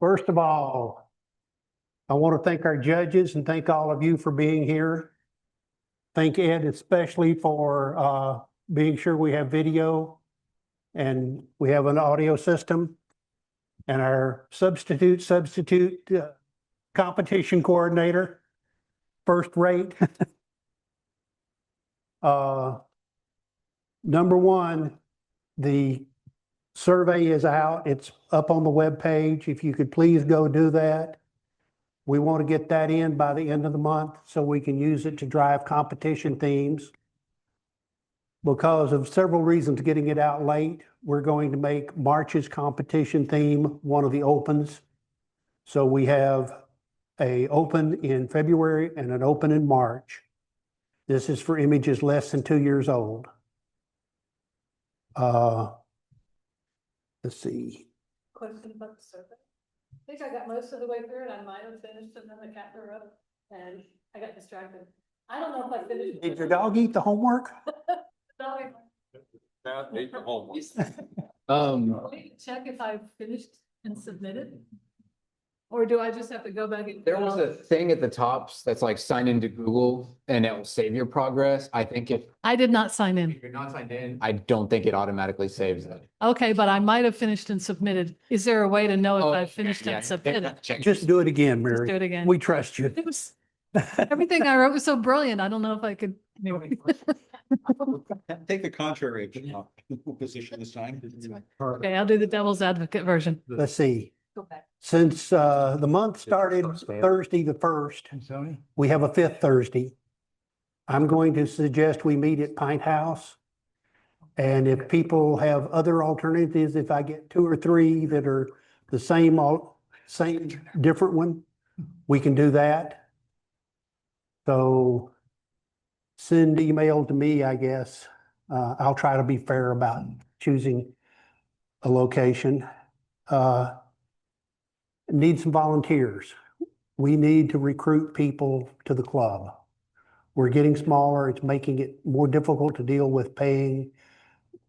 First of all, I want to thank our judges and thank all of you for being here. Thank Ed especially for being sure we have video and we have an audio system. And our substitute competition coordinator, first rate. Number one, the survey is out. It's up on the web page. If you could please go do that. We want to get that in by the end of the month so we can use it to drive competition themes. Because of several reasons getting it out late, we're going to make March's competition theme one of the opens. So we have an open in February and an open in March. This is for images less than 2 years old. Let's see. Question about the survey. I think I got most of the way through it. I might have finished it, and then the cat threw up and I got distracted. I don't know if I finished. Did your dog eat the homework? Now ate the homework. Check if I finished and submitted? Or do I just have to go back and? There was a thing at the top that's like sign into Google and it will save your progress. I think if I did not sign in. you're not signed in, I don't think it automatically saves it. Okay, but I might have finished and submitted. Is there a way to know if Oh, I finished yeah, and submitted? check. Just do it again, Just Mary. do it again. We trust you. It was, everything I wrote was so brilliant. I don't know if I could. Anyway. Take the contrary position this time. Okay, I'll do the devil's advocate version. Let's see. Go back. Since the month started Thursday the 1st, we have a 5th Thursday. I'm going to suggest we meet at Pint House. And if people have other alternatives, if I get 2 or 3 that are the same different one, we can do that. So send email to me, I guess. I'll try to be fair about choosing a location. Need some volunteers. We need to recruit people to the club. We're getting smaller. It's making it more difficult to deal with paying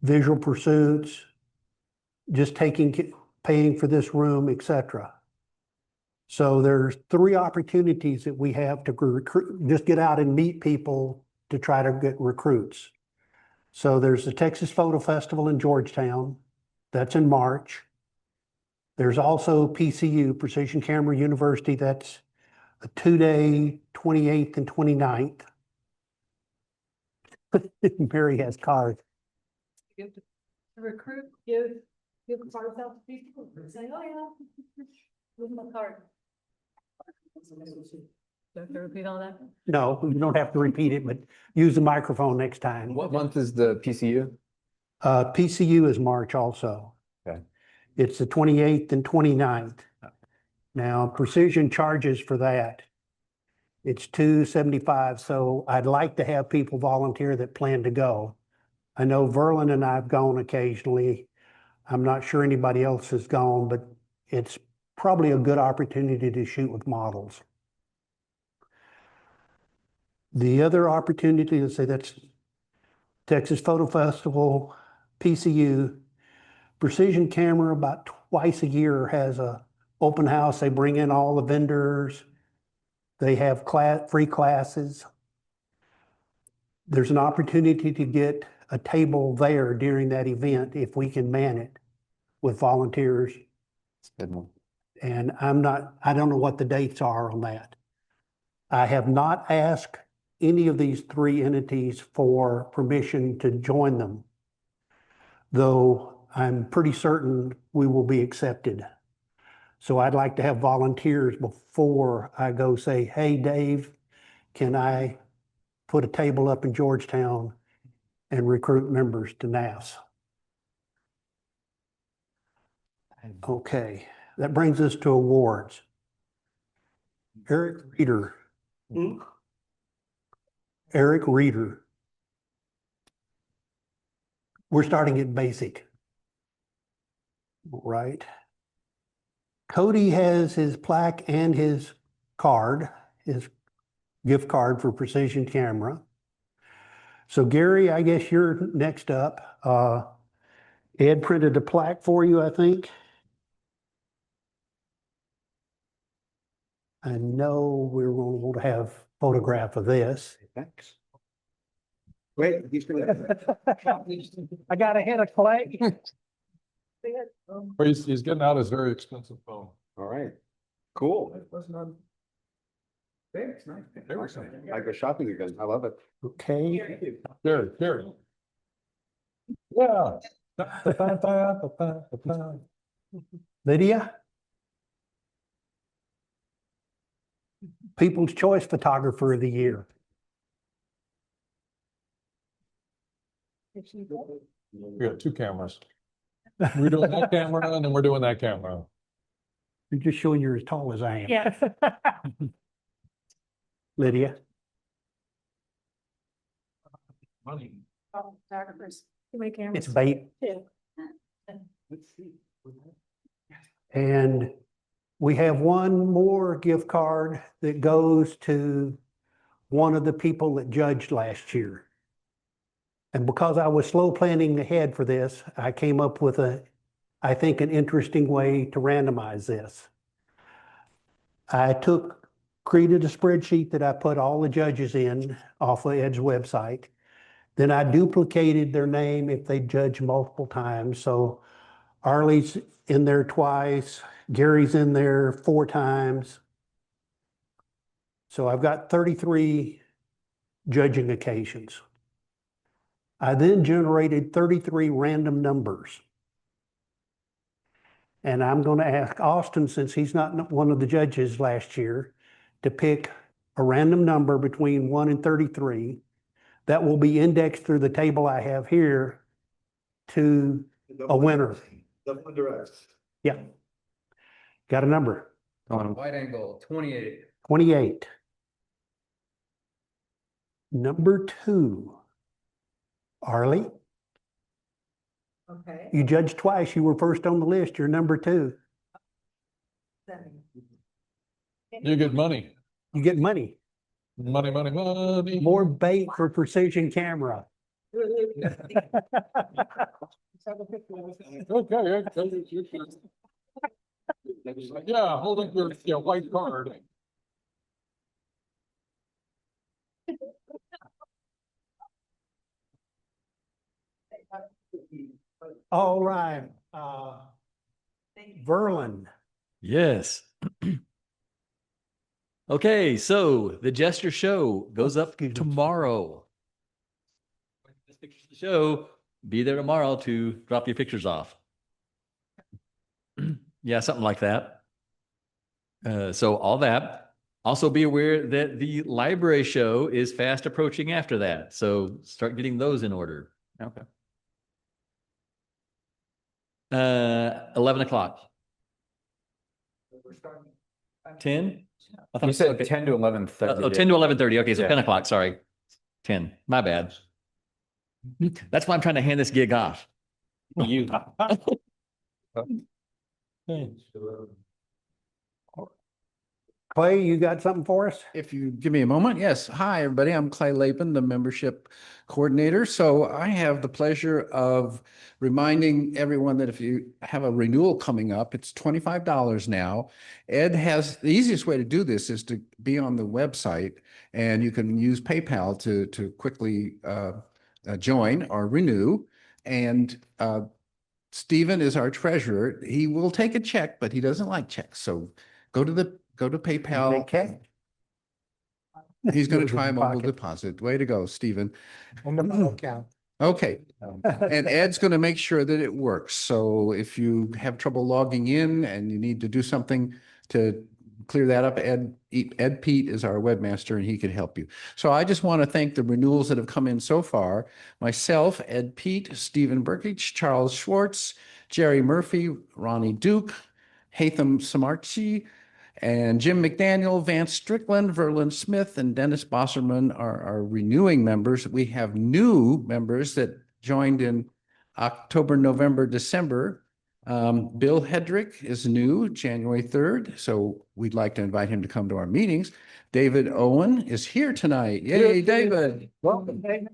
visual pursuits, just paying for this room, etc. So there's 3 opportunities that we have to recruit, just get out and meet people to try to get recruits. So there's the Texas Photo Festival in Georgetown. That's in March. There's also PCU, Precision Camera University. That's a 2-day, 28th and 29th. Mary has cards. To recruit, give cards out to people, say, oh yeah, give them a card. Do I have to repeat all that? No, you don't have to repeat it, but use the microphone next time. What month is the PCU? PCU is March also. Okay. It's the 28th and 29th. Now, Precision charges for that. It's $275. So I'd like to have people volunteer that plan to go. I know Verlin and I've gone occasionally. I'm not sure anybody else has gone, but it's probably a good opportunity to shoot with models. The other opportunity, let's say that's Texas Photo Festival, PCU, Precision Camera about twice a year has a open house. They bring in all the vendors. They have free classes. There's an opportunity to get a table there during that event if we can man it with volunteers. That's a good one. And I don't know what the dates are on that. I have not asked any of these 3 entities for permission to join them, though I'm pretty certain we will be accepted. So I'd like to have volunteers before I go say, hey, Dave, can I put a table up in Georgetown and recruit members to NAPfS? Okay, that brings us to awards. Eric Reeder. Eric Reeder. We're starting at basic. Right. Cody has his plaque and his card, his gift card for Precision Camera. So Gary, I guess you're next up. Ed printed a plaque for you, I think. I know we're going to have photograph of this. Thanks. Wait, he's gonna. I got ahead of Clay. Well, he's getting out his very expensive phone. All right, cool. I go shopping again. I love it. Okay, Gary, Gary. Yeah. Lydia? People's Choice Photographer of the Year. We got two cameras. We're doing that camera and then we're doing that camera. You're just showing you're as tall as I am. Yeah. Lydia? Money. Photographers. Too many cameras. It's bait. Two. And we have one more gift card that goes to one of the people that judged last year. And because I was slow planning ahead for this, I came up with I think, an interesting way to randomize this. I created a spreadsheet that I put all the judges in off of Ed's website. Then I duplicated their name if they judged multiple times. So Arlie's in there twice, Gary's in there 4 times. So I've got 33 judging occasions. I then generated 33 random numbers. And I'm going to ask Austin, since he's not one of the judges last year, to pick a random number between 1 and 33 that will be indexed through the table I have here to a winner. Yeah. Got a number? On wide angle, 28. 28. Number 2. Arlie, Okay. you judged twice. You were first on the list. You're number 2. You get money. You get money. Money, money, money. More bait for precision camera. Okay. Yeah, hold up your white card. All right. Verlin. Yes. Okay, so the Jester Show goes up Excuse me. tomorrow. Best pictures of the show, be there tomorrow to drop your pictures off. Yeah, something like that. So all that. Also be aware that the library show is fast approaching after that. So start getting those in order. Okay. 11 o'clock. 10? I thought You it said okay. 10 to 11:30. Oh, 10 to 11:30. Okay, so Yeah. 10 o'clock. Sorry. 10. My bad. That's why I'm trying to hand this gig off. You. Clay, you got something for us? If you give me a moment, yes. Hi, everybody. I'm Clay Lapin, the membership coordinator. So I have the pleasure of reminding everyone that if you have a renewal coming up, it's $25 now. Ed has, the easiest way to do this is to be on the website, and you can use PayPal to quickly join or renew. And Stephen is our treasurer. He will take a check, but he doesn't like checks. So go to PayPal. Okay. He's going Goes to in try the mobile pocket. deposit. Way to go, Stephen. On the bank account. Okay. And Ed's going to make sure that it works. So if you have trouble logging in and you need to do something to clear that up, Ed Pete is our webmaster and he can help you. So I just want to thank the renewals that have come in so far. Myself, Ed Pete, Stephen Brkich, Charles Schwartz, Jerry Murphy, Ronnie Duke, Hatham Samarchi, and Jim McDaniel, Vance Strickland, Verlin Smith, and Dennis Bosserman are renewing members. We have new members that joined in October, November, December. Bill Hedrick is new, January 3rd. So we'd like to invite him to come to our meetings. David Owen is here tonight. Yay, David. Welcome, David.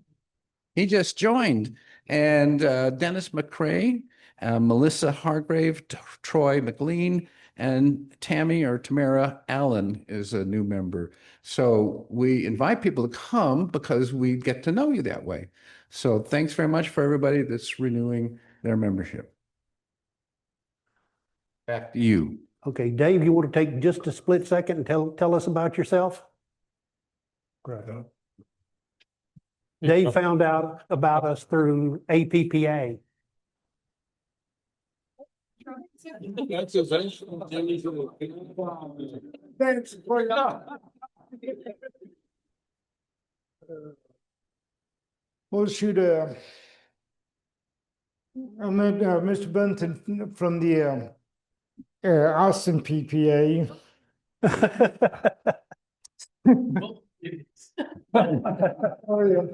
He just joined. And Dennis McCrae, Melissa Hargrave, Troy McLean, And Tammy or Tamara Allen is a new member. So we invite people to come because we get to know you that way. So thanks very much for everybody that's renewing their membership. Back to you. Okay, Dave, you want to take just a split second and tell us about yourself? Dave found out about us through APPA. That's eventually. Thanks. Well, shoot, I met Mr. Bunton from the Austin PPA. Oh, yeah.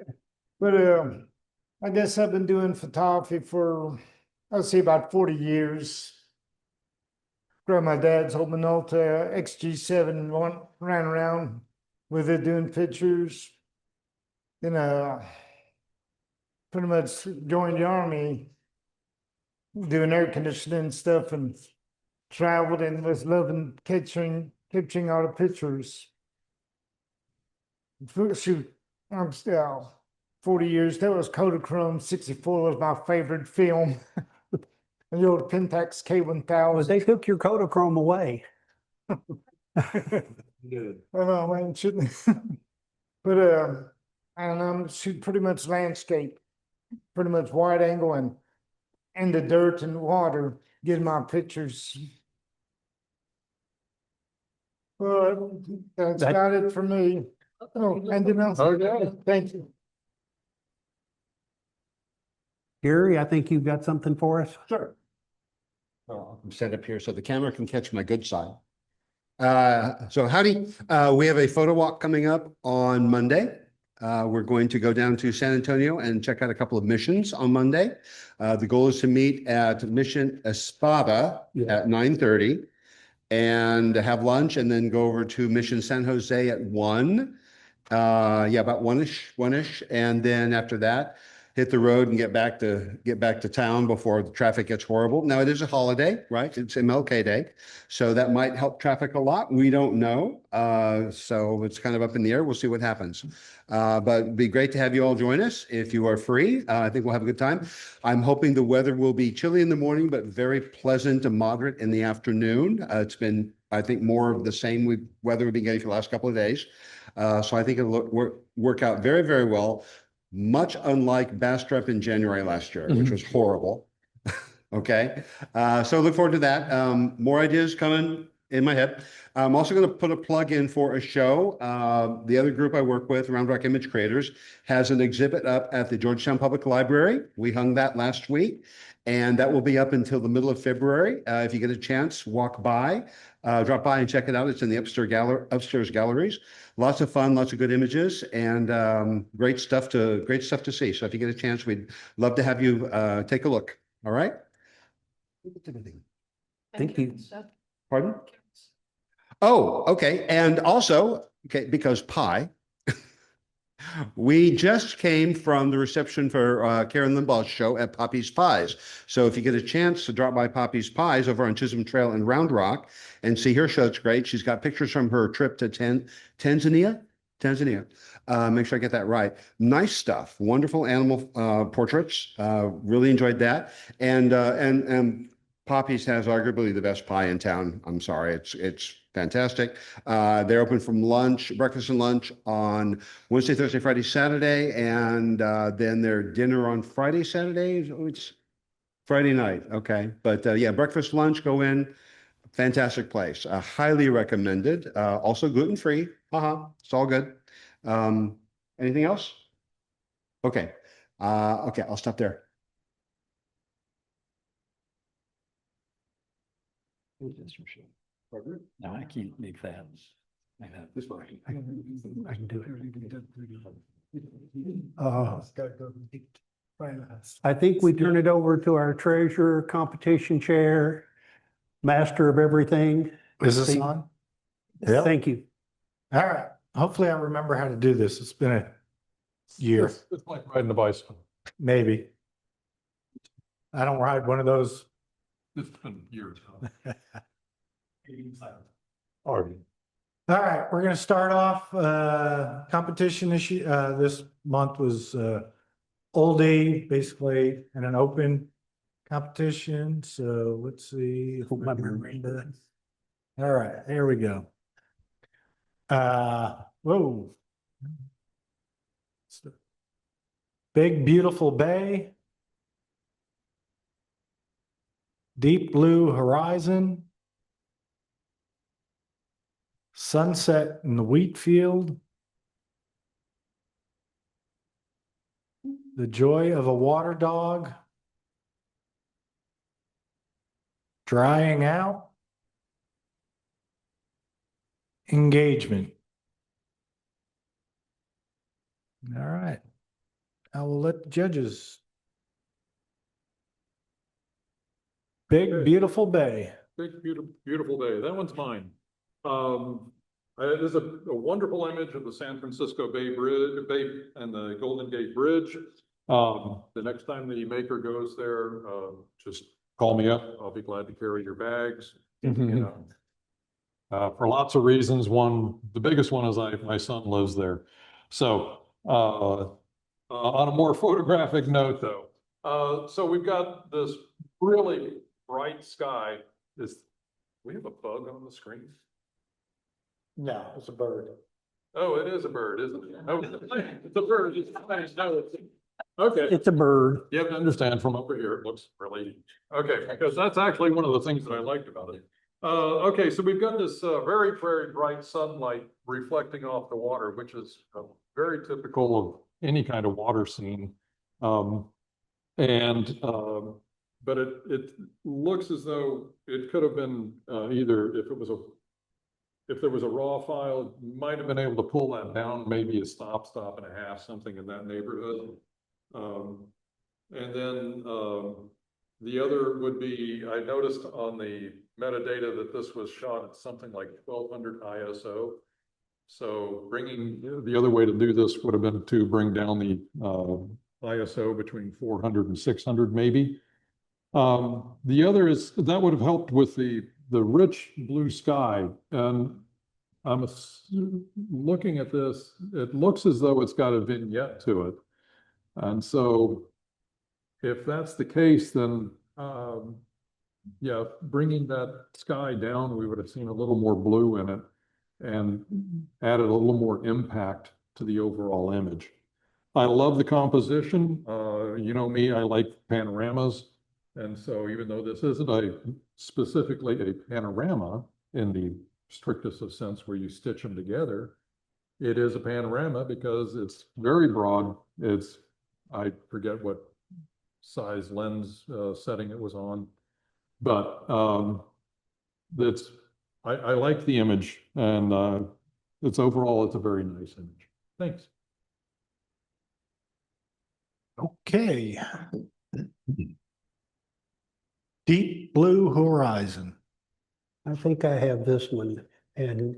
But I guess I've been doing photography for, I'll say about 40 years. Grabbed my dad's old Minolta XG7 and ran around with it doing pictures. Then pretty much joined the army doing air conditioning stuff and traveled and was loving capturing all the pictures. Shoot, I'm still 40 years. That was Kodachrome 64 was my favorite film. And the old Pentax K1000. Well, they took your Kodachrome away. Good. I know, man, shouldn't. But and I'm shoot pretty much landscape, pretty much wide angle and in the dirt and water, get my pictures. Well, that's about it for me. Oh, and then else. Okay. Thank you. Gary, I think you've got something for us. Sure. I'm set up here so the camera can catch my good side. So howdy, we have a photo walk coming up on Monday. We're going to go down to San Antonio and check out a couple of missions on Monday. The goal is to meet at Mission Espada at 9:30 and have lunch and then go over to Mission San Jose at 1. Yeah, about one-ish. And then after that, hit the road and get back to town before the traffic gets horrible. Now it is a holiday, right? It's MLK Day. So that might help traffic a lot. We don't know. So it's kind of up in the air. We'll see what happens. But it'd be great to have you all join us if you are free. I think we'll have a good time. I'm hoping the weather will be chilly in the morning, but very pleasant to moderate in the afternoon. It's been, I think, more of the same weather we've been getting for the last couple of days. So I think it'll work out very, very well. Much unlike Bastrop in January last year, which was horrible. Okay, so look forward to that. More ideas coming in my head. I'm also going to put a plug in for a show. The other group I work with, Round Rock Image Creators, has an exhibit up at the Georgetown Public Library. We hung that last week, and that will be up until the middle of February. If you get a chance, walk by, drop by and check it out. It's in the upstairs galleries. Lots of fun, lots of good images, and great stuff to see. So if you get a chance, we'd love to have you take a look. All right. Thank you. Pardon? Oh, okay. And also, okay, because pie, we just came from the reception for Karen Limbaugh's show at Poppy's Pies. So if you get a chance to drop by Poppy's Pies over on Chisholm Trail in Round Rock and see her show, it's great. She's got pictures from her trip to Tanzania. Make sure I get that right. Nice stuff. Wonderful animal portraits. Really enjoyed that. And Poppy's has arguably the best pie in town. I'm sorry, it's fantastic. They're open from breakfast and lunch on Wednesday, Thursday, Friday, Saturday, and then their dinner on Friday, Saturday. It's Friday night. Okay, but yeah, breakfast, lunch, go in. Fantastic place. Highly recommended. Also gluten-free. It's all good. Anything else? Okay. Okay, I'll stop there. No, I can't make that. This way. I can do it. I think we turn it over to our treasurer, competition chair, master of everything. Is this on? Yeah. Thank you. All right. Hopefully I remember how to do this. It's been a year, It's like riding a bicycle. maybe. I don't ride one of those. It's been years. All right, we're gonna start off, competition issue, this month was, Oldie, basically, in an open competition, so let's see. If my memory does. All right, here we go. Whoa. Big beautiful bay. Deep blue horizon. Sunset in the wheat field. The joy of a water dog. Drying out. Engagement. All right. I will let the judges. Big, beautiful bay. Big, beautiful, beautiful day. That one's mine. There's a wonderful image of the San Francisco Bay Bridge, and the Golden Gate Bridge. The next time the maker goes there, just call me up. I'll be glad to carry your bags. You know, for lots of reasons. The biggest one is my son lives there. So, on a more photographic note though, so we've got this really bright sky. We have a bug on the screen? No, it's a bird. Oh, it is a bird, isn't it? Oh, it's a bird. It's nice. No, okay. It's a bird. You have to understand from over here, it looks really, okay, because that's actually one of the things that I liked about it. Okay, so we've got this very, very bright sunlight reflecting off the water, which is very typical of any kind of water scene. But it looks as though it could have been either if there was a raw file, might have been able to pull that down, maybe a stop and a half, something in that neighborhood. And then the other would be, I noticed on the metadata that this was shot at something like 1200 ISO. So bringing, the other way to do this would have been to bring down the ISO between 400 and 600 maybe. The other is, that would have helped with the rich blue sky. And I'm looking at this, it looks as though it's got a vignette to it. And so if that's the case, then yeah, bringing that sky down, we would have seen a little more blue in it and added a little more impact to the overall image. I love the composition. You know me, I like panoramas. And so even though this isn't specifically a panorama in the strictest of sense where you stitch them together, it is a panorama because it's very broad. I forget what size lens setting it was on, but I like the image, and overall it's a very nice image. Thanks. Okay. Deep blue horizon. I think I have this one, and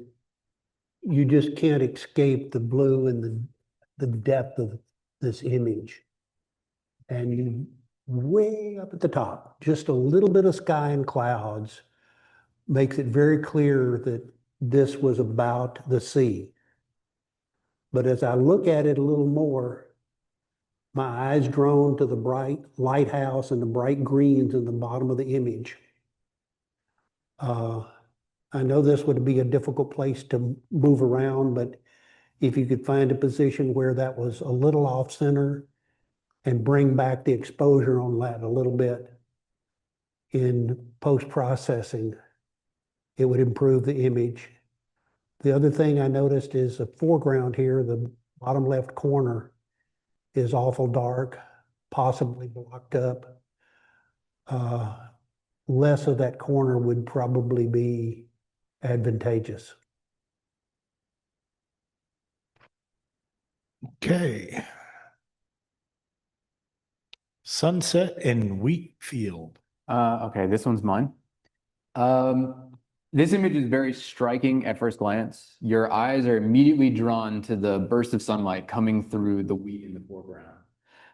you just can't escape the blue and the depth of this image. And you way up at the top, just a little bit of sky and clouds makes it very clear that this was about the sea. But as I look at it a little more, my eyes drawn to the bright lighthouse and the bright greens in the bottom of the image. I know this would be a difficult place to move around, but if you could find a position where that was a little off center and bring back the exposure on that a little bit in post-processing, it would improve the image. The other thing I noticed is the foreground here, the bottom left corner is awful dark, possibly blocked up. Less of that corner would probably be advantageous. Okay. Sunset in wheat field. Okay, this one's mine. This image is very striking at first glance. Your eyes are immediately drawn to the burst of sunlight coming through the wheat in the foreground.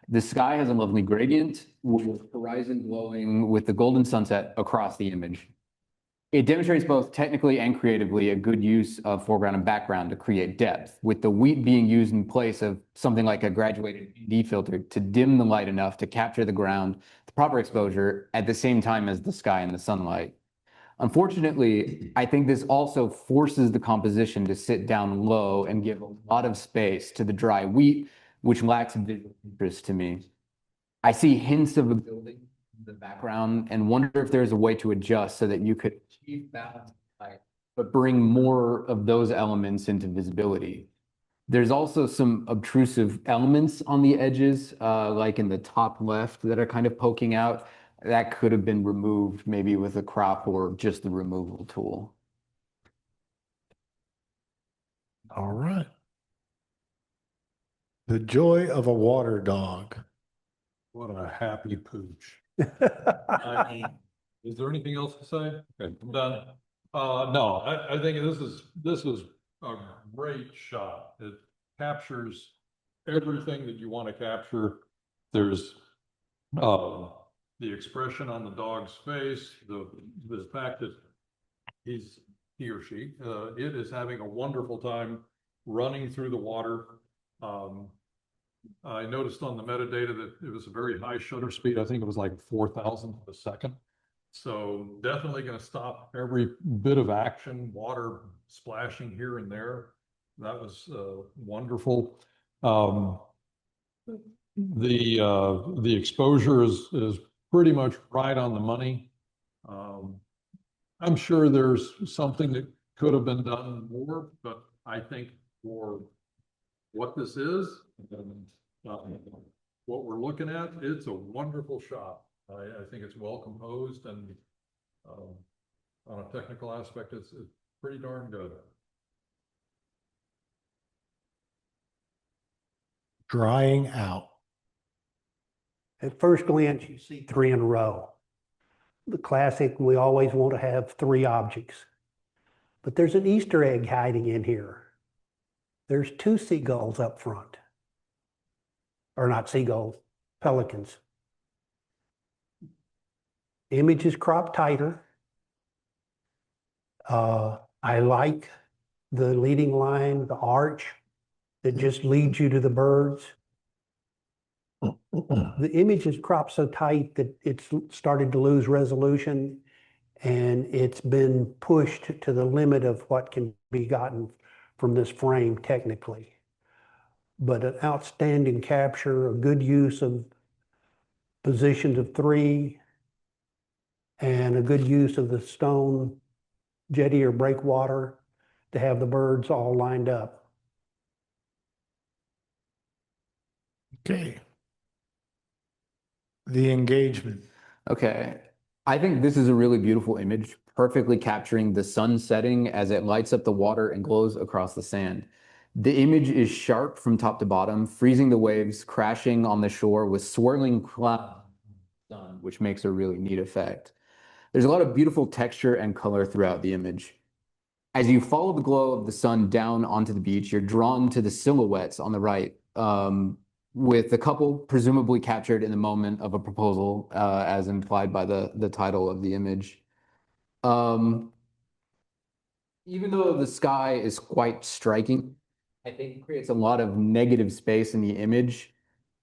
The sky has a lovely gradient with horizon glowing with the golden sunset across the image. It demonstrates both technically and creatively a good use of foreground and background to create depth, with the wheat being used in place of something like a graduated ND filter to dim the light enough to capture the ground, the proper exposure, at the same time as the sky and the sunlight. Unfortunately, I think this also forces the composition to sit down low and give a lot of space to the dry wheat, which lacks visual interest to me. I see hints of a building in the background and wonder if there's a way to adjust so that you could achieve balance, but bring more of those elements into visibility. There's also some obtrusive elements on the edges, like in the top left, that are kind of poking out. That could have been removed maybe with a crop or just the removal tool. All right. The joy of a water dog. What a happy pooch. Is there anything else to say? Okay, I'm done. No, I think this is a great shot. It captures everything that you want to capture. There's the expression on the dog's face, the fact that he or she it is having a wonderful time running through the water. I noticed on the metadata that it was a very high shutter speed. I think it was like 4,000 a second. So definitely going to stop every bit of action, water splashing here and there. That was wonderful. The exposure is pretty much right on the money. I'm sure there's something that could have been done more, but I think for what this is, what we're looking at, it's a wonderful shot. I think it's well composed, and on a technical aspect, it's pretty darn good. Drying out. At first glance, you see three in a row. The classic, we always want to have three objects. But there's an Easter egg hiding in here. There's two seagulls up front. Or not seagulls, pelicans. Image is cropped tighter. I like the leading line, the arch that just leads you to the birds. The image is cropped so tight that it's started to lose resolution, and it's been pushed to the limit of what can be gotten from this frame technically. But an outstanding capture, a good use of positions of three, and a good use of the stone jetty or breakwater to have the birds all lined up. Okay. The engagement. Okay. I think this is a really beautiful image, perfectly capturing the sun setting as it lights up the water and glows across the sand. The image is sharp from top to bottom, freezing the waves, crashing on the shore with swirling clouds, which makes a really neat effect. There's a lot of beautiful texture and color throughout the image. As you follow the glow of the sun down onto the beach, you're drawn to the silhouettes on the right, with the couple presumably captured in the moment of a proposal, as implied by the title of the image. Even though the sky is quite striking, I think it creates a lot of negative space in the image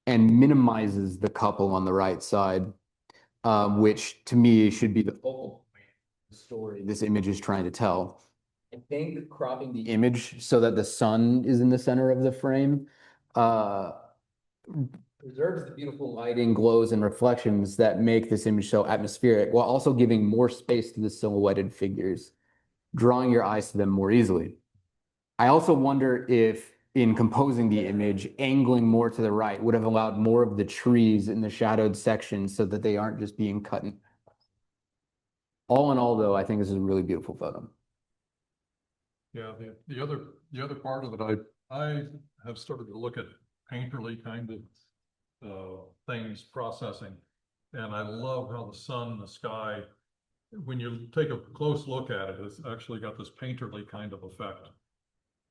and minimizes the couple on the right side, which to me should be the focal point of the story this image is trying to tell. I think cropping the image so that the sun is in the center of the frame preserves the beautiful lighting, glows, and reflections that make this image so atmospheric, while also giving more space to the silhouetted figures, drawing your eyes to them more easily. I also wonder if, in composing the image, angling more to the right would have allowed more of the trees in the shadowed section so that they aren't just being cut in. All in all, though, I think this is a really beautiful photo. Yeah, the other part of it, I have started to look at painterly kind of things processing, and I love how the sun, the sky, when you take a close look at it, it's actually got this painterly kind of effect.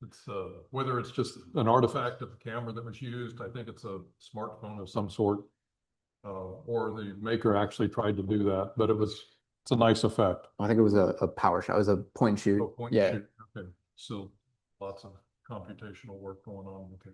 It's whether it's just an artifact of the camera that was used, I think it's a smartphone of some sort, or the maker actually tried to do that, but it was It's a nice effect. I think it was a power shot. It was a point shoot. Oh, point Yeah. shoot. Okay, so lots of computational work going on with it.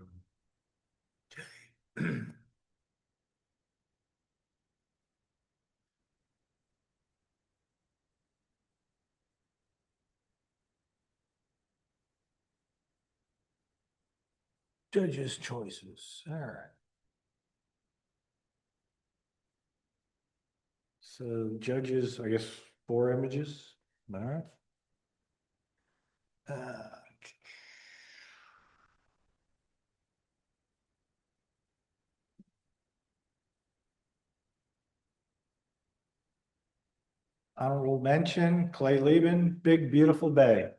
Judges' choices. All right. So judges, I guess, 4 images. All right. Honorable mention, Clay Lieben, Big Beautiful Bay.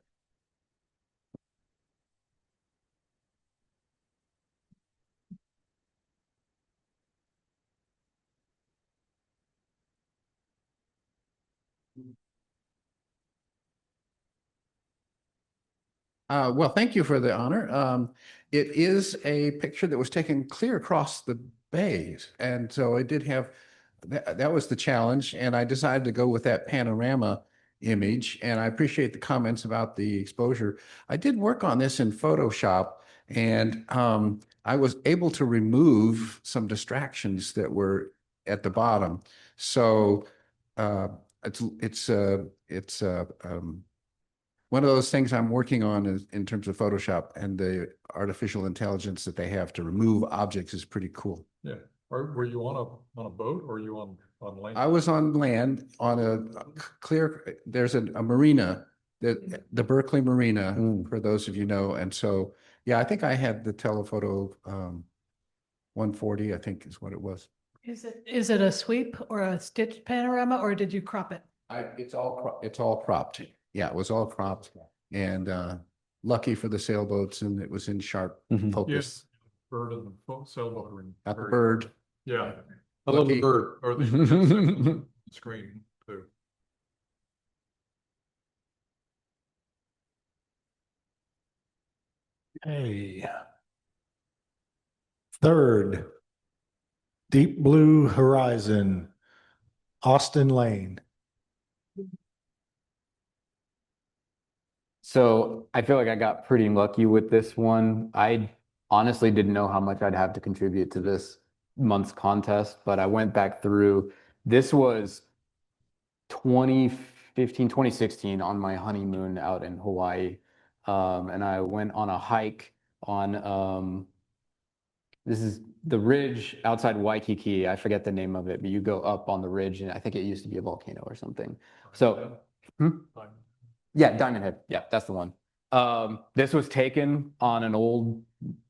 Well, thank you for the honor. It is a picture that was taken clear across the bays. And so it did have, that was the challenge. And I decided to go with that panorama image. And I appreciate the comments about the exposure. I did work on this in Photoshop, and I was able to remove some distractions that were at the bottom. So it's one of those things I'm working on is in terms of Photoshop, and the artificial intelligence that they have to remove objects is pretty cool. Yeah, were you on a boat or were you on land? I was on land on a clear, there's a marina, the Berkeley Marina, for those of you know. And so, yeah, I think I had the telephoto 140, I think is what it was. Is it a sweep or a stitched panorama, or did you crop it? It's all cropped. Yeah, it was all cropped, and lucky for the sailboats, and it was in sharp focus. Yes, bird and the sailboat are in. Got the bird. Yeah, I love the Lucky. bird or the screen too. Hey. Third, Deep Blue Horizon, Austin Lane. So I feel like I got pretty lucky with this one. I honestly didn't know how much I'd have to contribute to this month's contest, but I went back through. This was 2015, 2016 on my honeymoon out in Hawaii. And I went on a hike on, this is the ridge outside Waikiki. I forget the name of it, but you go up on the ridge, and I think it used to be a volcano or something. So, yeah, Diamond Head. Yeah, that's the one. This was taken on an old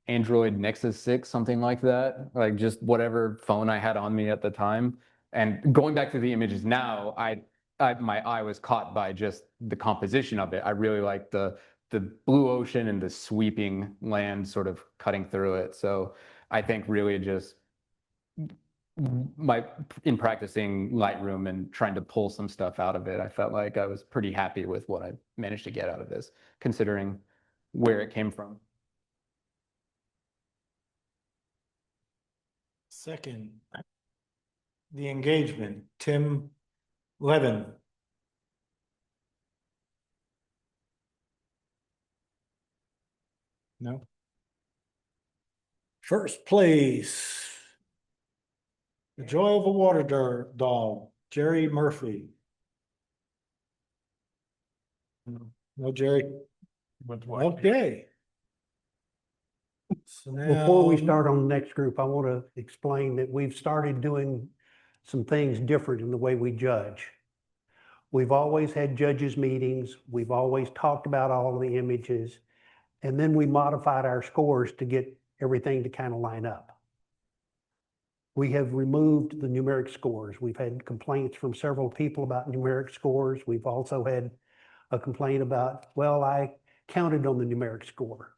Android Nexus 6, something like that, like just whatever phone I had on me at the time. And going back to the images now, my eye was caught by just the composition of it. I really like the blue ocean and the sweeping land sort of cutting through it. So I think really just in practicing Lightroom and trying to pull some stuff out of it, I felt like I was pretty happy with what I managed to get out of this, considering where it came from. Second, the engagement, Tim Levin. No. First place, The Joy of a Water Dog, Jerry Murphy. No, Jerry. Okay. So Before we now- start on the next group, I want to explain that we've started doing some things different in the way we judge. We've always had judges meetings. We've always talked about all of the images. And then we modified our scores to get everything to kind of line up. We have removed the numeric scores. We've had complaints from several people about numeric scores. We've also had a complaint about, well, I counted on the numeric score.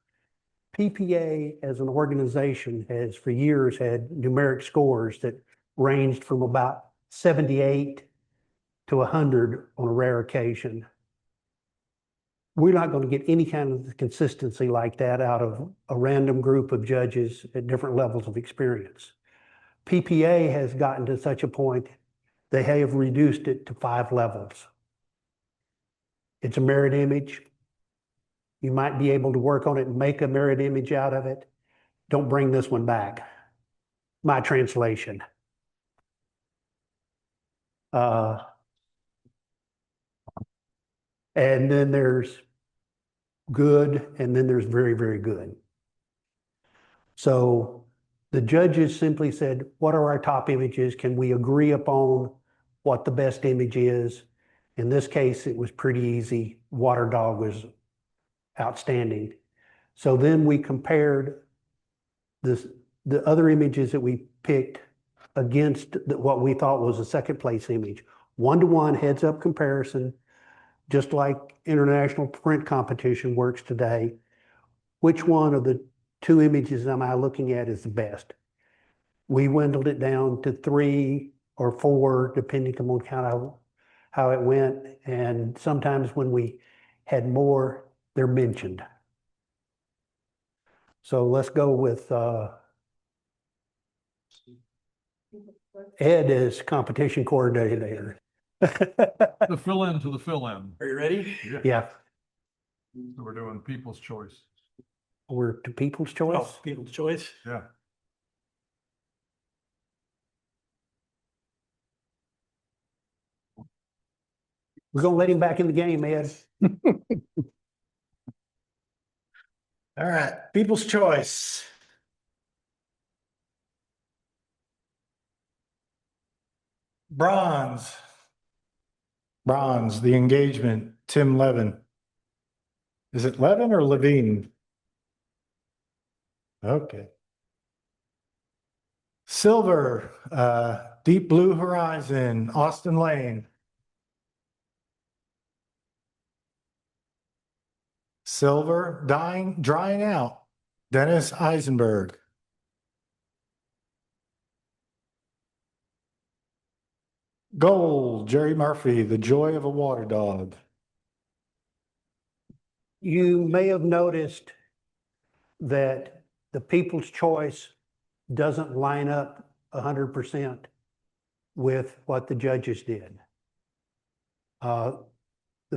PPA as an organization has for years had numeric scores that ranged from about 78 to 100 on a rare occasion. We're not going to get any kind of consistency like that out of a random group of judges at different levels of experience. PPA has gotten to such a point They have reduced it to 5 levels. It's a mirrored image. You might be able to work on it and make a mirrored image out of it. Don't bring this one back. My translation. And then there's good, and then there's very, very good. So the judges simply said, what are our top images? Can we agree upon what the best image is? In this case, it was pretty easy. Water dog was outstanding. So then we compared the other images that we picked against what we thought was a second place image. 1-to-1 heads up comparison, just like international print competition works today. Which one of the 2 images am I looking at is the best? We dwindled it down to 3 or 4, depending on kind of how it went. And sometimes when we had more, they're mentioned. So let's go with Ed as competition coordinator. The fill in to the fill in. Are you ready? Yeah, So we're doing people's choice. we're to people's choice. Oh, people's choice. Yeah. We're gonna let him back in the game, Ed. All right, people's choice. Bronze. Bronze, the engagement, Tim Levin. Is it Levin or Levine? Okay. Silver, Deep Blue Horizon, Austin Lane. Silver, drying out, Dennis Eisenberg. Gold, Jerry Murphy, The Joy of a Water Dog. You may have noticed that the people's choice doesn't line up 100% with what the judges did. The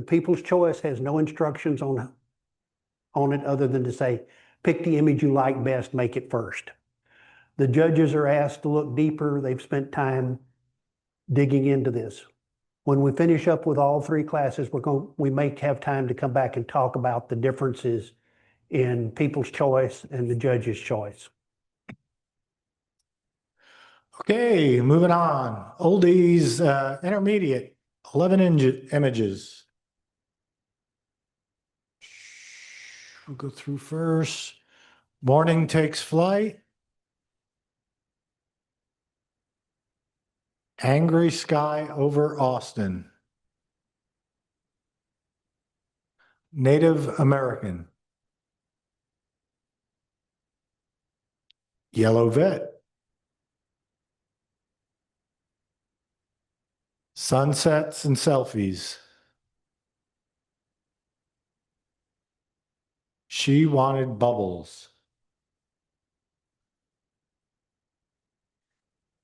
people's choice has no instructions on it other than to say, pick the image you like best, make it first. The judges are asked to look deeper. They've spent time digging into this. When we finish up with all 3 classes, we may have time to come back and talk about the differences in people's choice and the judge's choice. Okay, moving on. Oldies, intermediate, 11 images. We'll go through first. Morning Takes Flight. Angry Sky over Austin. Native American. Yellow Vet. Sunsets and Selfies. She Wanted Bubbles.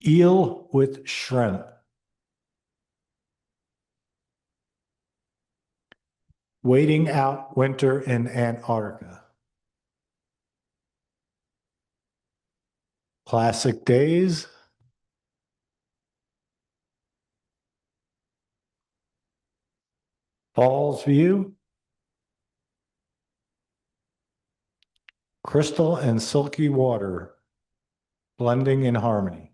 Eel with Shrimp. Waiting Out Winter in Antarctica. Classic Days. Falls View. Crystal and Silky Water. Blending in Harmony.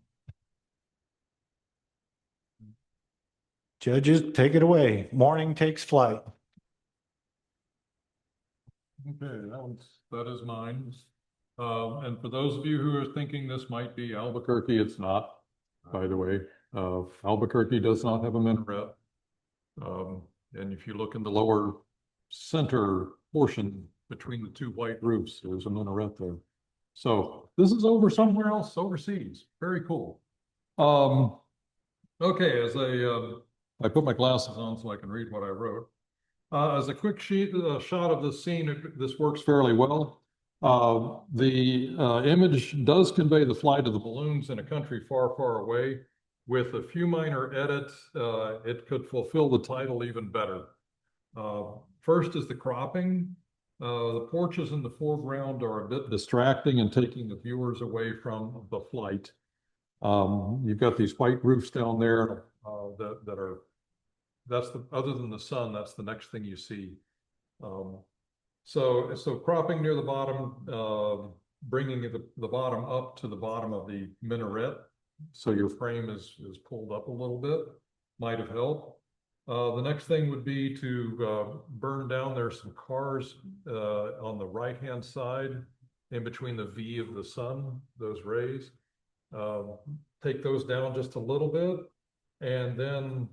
Judges, take it away. Morning Takes Flight. Okay, that is mine. And for those of you who are thinking this might be Albuquerque, it's not, by the way. Albuquerque does not have a minaret. And if you look in the lower center portion between the 2 white roofs, there's a minaret there. So this is over somewhere else overseas. Very cool. Okay, as I put my glasses on so I can read what I wrote. As a quick shot of the scene, this works fairly well. The image does convey the flight of the balloons in a country far, far away. with a few minor edits, it could fulfill the title even better. First is the cropping. The porches in the foreground are a bit distracting and taking the viewers away from the flight. You've got these white roofs down there that are, other than the sun, that's the next thing you see. So cropping near the bottom, bringing the bottom up to the bottom of the minaret, so your frame is pulled up a little bit, might have helped. The next thing would be to burn down. There's some cars on the right-hand side in between the V of the sun, those rays. Take those down just a little bit, and then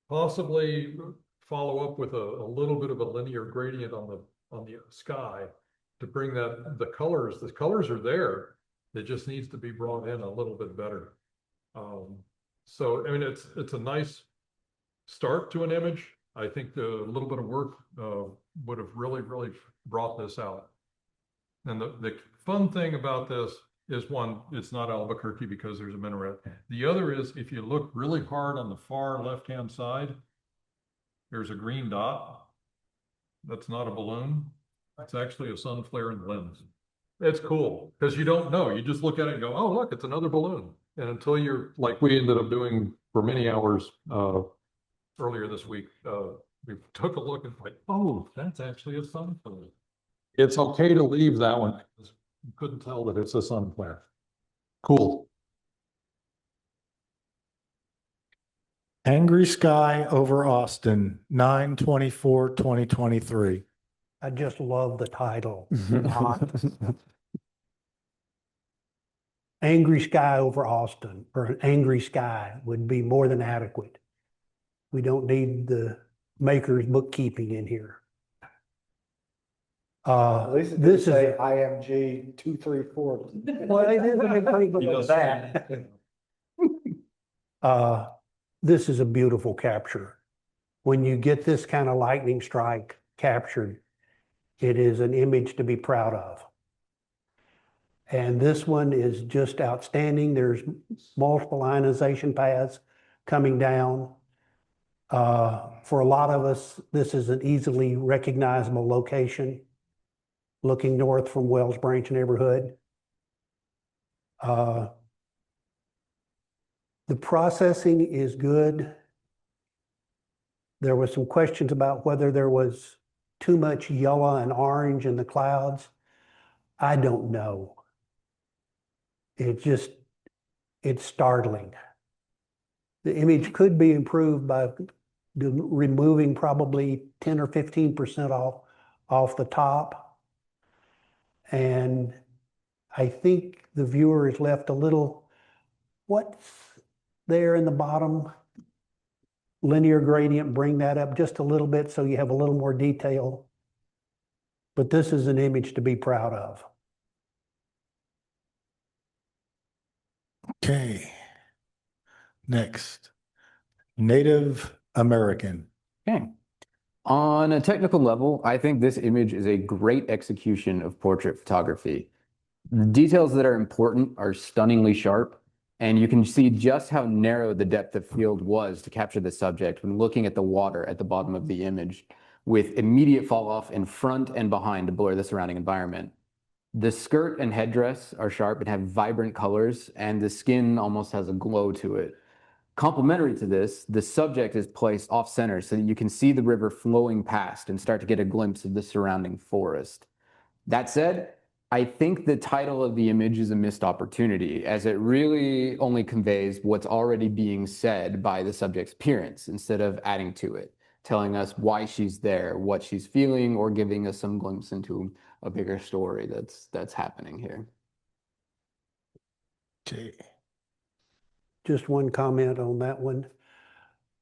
possibly follow up with a little bit of a linear gradient on the sky to bring the colors are there. It just needs to be brought in a little bit better. So, I mean, it's a nice start to an image. I think a little bit of work would have really brought this out. And the fun thing about this is, one, it's not Albuquerque because there's a minaret. The other is, if you look really hard on the far left-hand side, there's a green dot. That's not a balloon. It's actually a sun flare in the lens. It's cool because you don't know. You just look at it and go, oh, look, it's another balloon. And until you're like we ended up doing for many hours earlier this week, we took a look and like, oh, that's actually a sun flare. It's okay to leave that one. You couldn't tell that it's a sun flare. Cool. Angry Sky over Austin, 9/24/2023. I just love the title. Angry Sky over Austin, or an angry sky would be more than adequate. We don't need the maker's bookkeeping in here. At least it This didn't say is, IMG 234. well, it is a big thing about that. This is a beautiful capture. When you get this kind of lightning strike captured, it is an image to be proud of. And this one is just outstanding. There's multiple ionization paths coming down. For a lot of us, this is an easily recognizable location, looking north from Wells Branch neighborhood. The processing is good. There was some questions about whether there was too much yellow and orange in the clouds. I don't know. It's startling. The image could be improved by removing probably 10 or 15% off the top. And I think the viewer is left a little, what's there in the bottom? Linear gradient, bring that up just a little bit so you have a little more detail. But this is an image to be proud of. Okay. Next, Native American. Okay. On a technical level, I think this image is a great execution of portrait photography. The details that are important are stunningly sharp, and you can see just how narrow the depth of field was to capture the subject when looking at the water at the bottom of the image, with immediate fall off in front and behind to blur the surrounding environment. The skirt and headdress are sharp and have vibrant colors, and the skin almost has a glow to it. Complementary to this, the subject is placed off-center so that you can see the river flowing past and start to get a glimpse of the surrounding forest. That said, I think the title of the image is a missed opportunity, as it really only conveys what's already being said by the subject's appearance instead of adding to it, telling us why she's there, what she's feeling, or giving us some glimpse into a bigger story that's happening here. Okay. Just one comment on that one.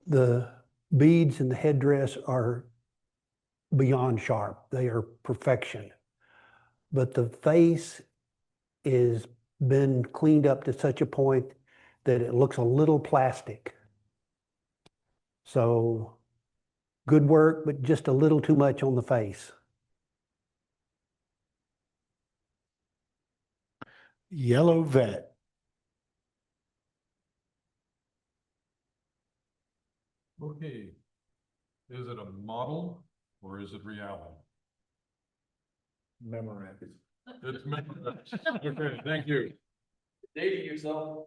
The beads and the headdress are beyond sharp. They are perfection. But the face is been cleaned up to such a point that it looks a little plastic. So good work, but just a little too much on the face. Yellow Vet. Okay. Is it a model or is it reality? Memorex. It's okay, thank you. Dating yourself.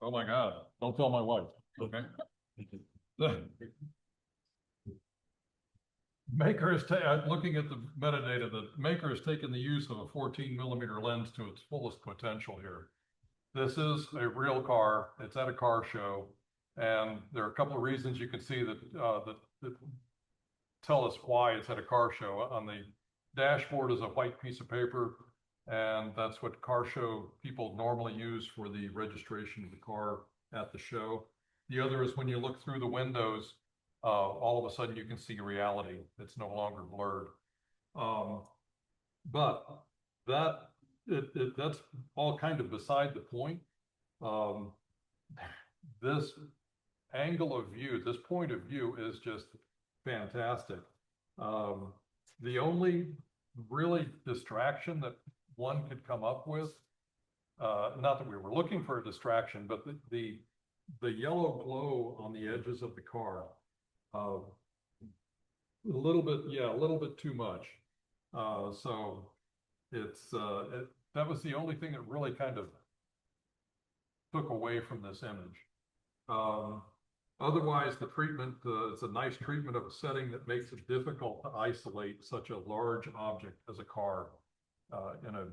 Oh my God, don't tell my wife, okay? Maker is looking at the metadata, the maker has taken the use of a 14mm lens to its fullest potential here. This is a real car. It's at a car show, and there are a couple of reasons you can see that that tell us why it's at a car show. On the dashboard is a white piece of paper, and that's what car show people normally use for the registration of the car at the show. The other is when you look through the windows, all of a sudden you can see reality. It's no longer blurred. But that's all kind of beside the point. This angle of view, this point of view is just fantastic. The only really distraction that one could come up with, not that we were looking for a distraction, but the yellow glow on the edges of the car, a little bit too much. So that was the only thing that really kind of took away from this image. Otherwise, the treatment, it's a nice treatment of a setting that makes it difficult to isolate such a large object as a car in a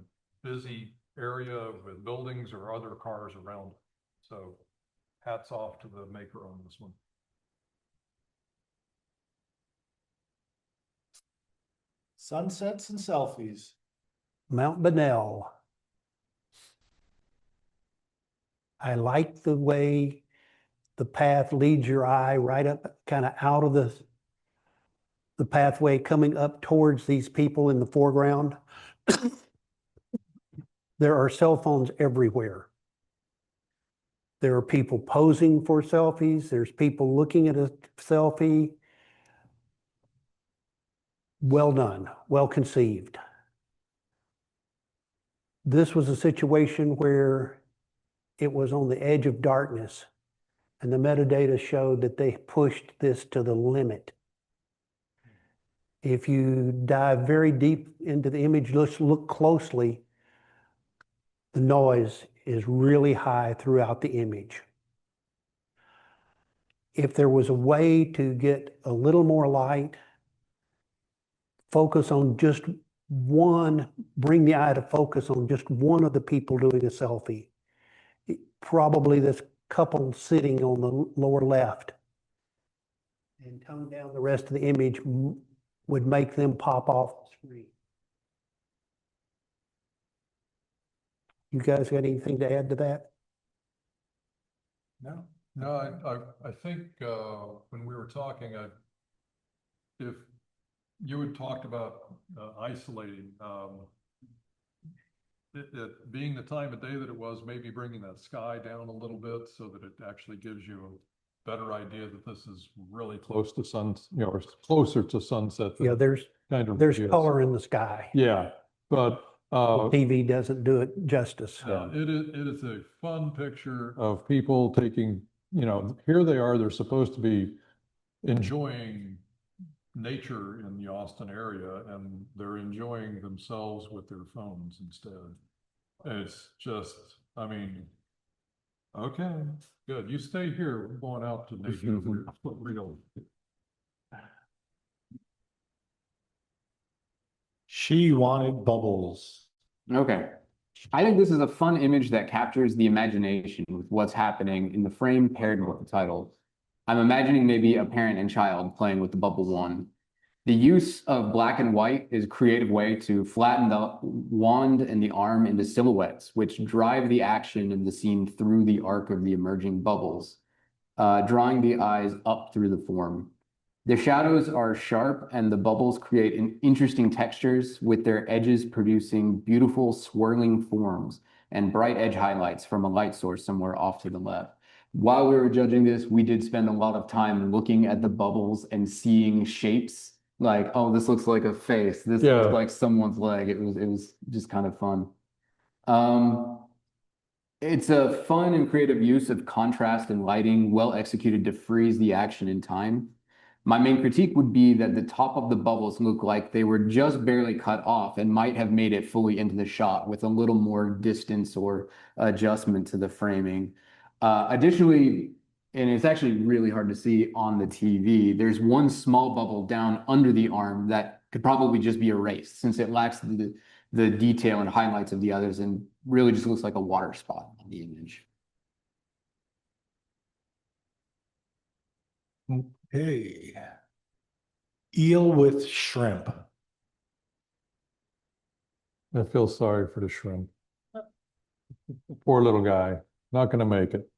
busy area with buildings or other cars around it. So hats off to the maker on this one. Sunsets and selfies. Mount Benel. I like the way the path leads your eye right up, kind of out of the pathway coming up towards these people in the foreground. There are cell phones everywhere. There are people posing for selfies. There's people looking at a selfie. Well done, well conceived. This was a situation where it was on the edge of darkness, and the metadata showed that they pushed this to the limit. If you dive very deep into the image, let's look closely, the noise is really high throughout the image. If there was a way to get a little more light, focus on just one, bring the eye to focus on just one of the people doing a selfie. Probably this couple sitting on the lower left, and tone down the rest of the image would make them pop off the screen. You guys got anything to add to that? No, I think when we were talking, if you had talked about isolating, it being the time of day that it was, maybe bringing that sky down a little bit so that it actually gives you a better idea that this is really close to or closer to sunset. Yeah, there's color in the sky. Yeah, but TV doesn't do it justice. it is a fun picture of people taking, here they are, they're supposed to be enjoying nature in the Austin area, and they're enjoying themselves with their phones instead. It's just, okay, good. You stay here. We're going out to nature. Real. She wanted bubbles. Okay. I think this is a fun image that captures the imagination with what's happening in the frame paired with the title. I'm imagining maybe a parent and child playing with the bubble one. The use of black and white is a creative way to flatten the wand and the arm into silhouettes, which drive the action in the scene through the arc of the emerging bubbles, drawing the eyes up through the form. The shadows are sharp and the bubbles create interesting textures with their edges producing beautiful swirling forms and bright edge highlights from a light source somewhere off to the left. While we were judging this, we did spend a lot of time looking at the bubbles and seeing shapes like, oh, this looks like a face. This looks like someone's leg. It was just kind of fun. It's a fun and creative use of contrast and lighting, well executed to freeze the action in time. My main critique would be that the top of the bubbles look like they were just barely cut off and might have made it fully into the shot with a little more distance or adjustment to the framing. Additionally, and it's actually really hard to see on the TV, there's one small bubble down under the arm that could probably just be erased since it lacks the detail and highlights of the others and really just looks like a water spot on the image. Okay. Eel with shrimp. I feel sorry for the shrimp. Poor little guy, not gonna make it.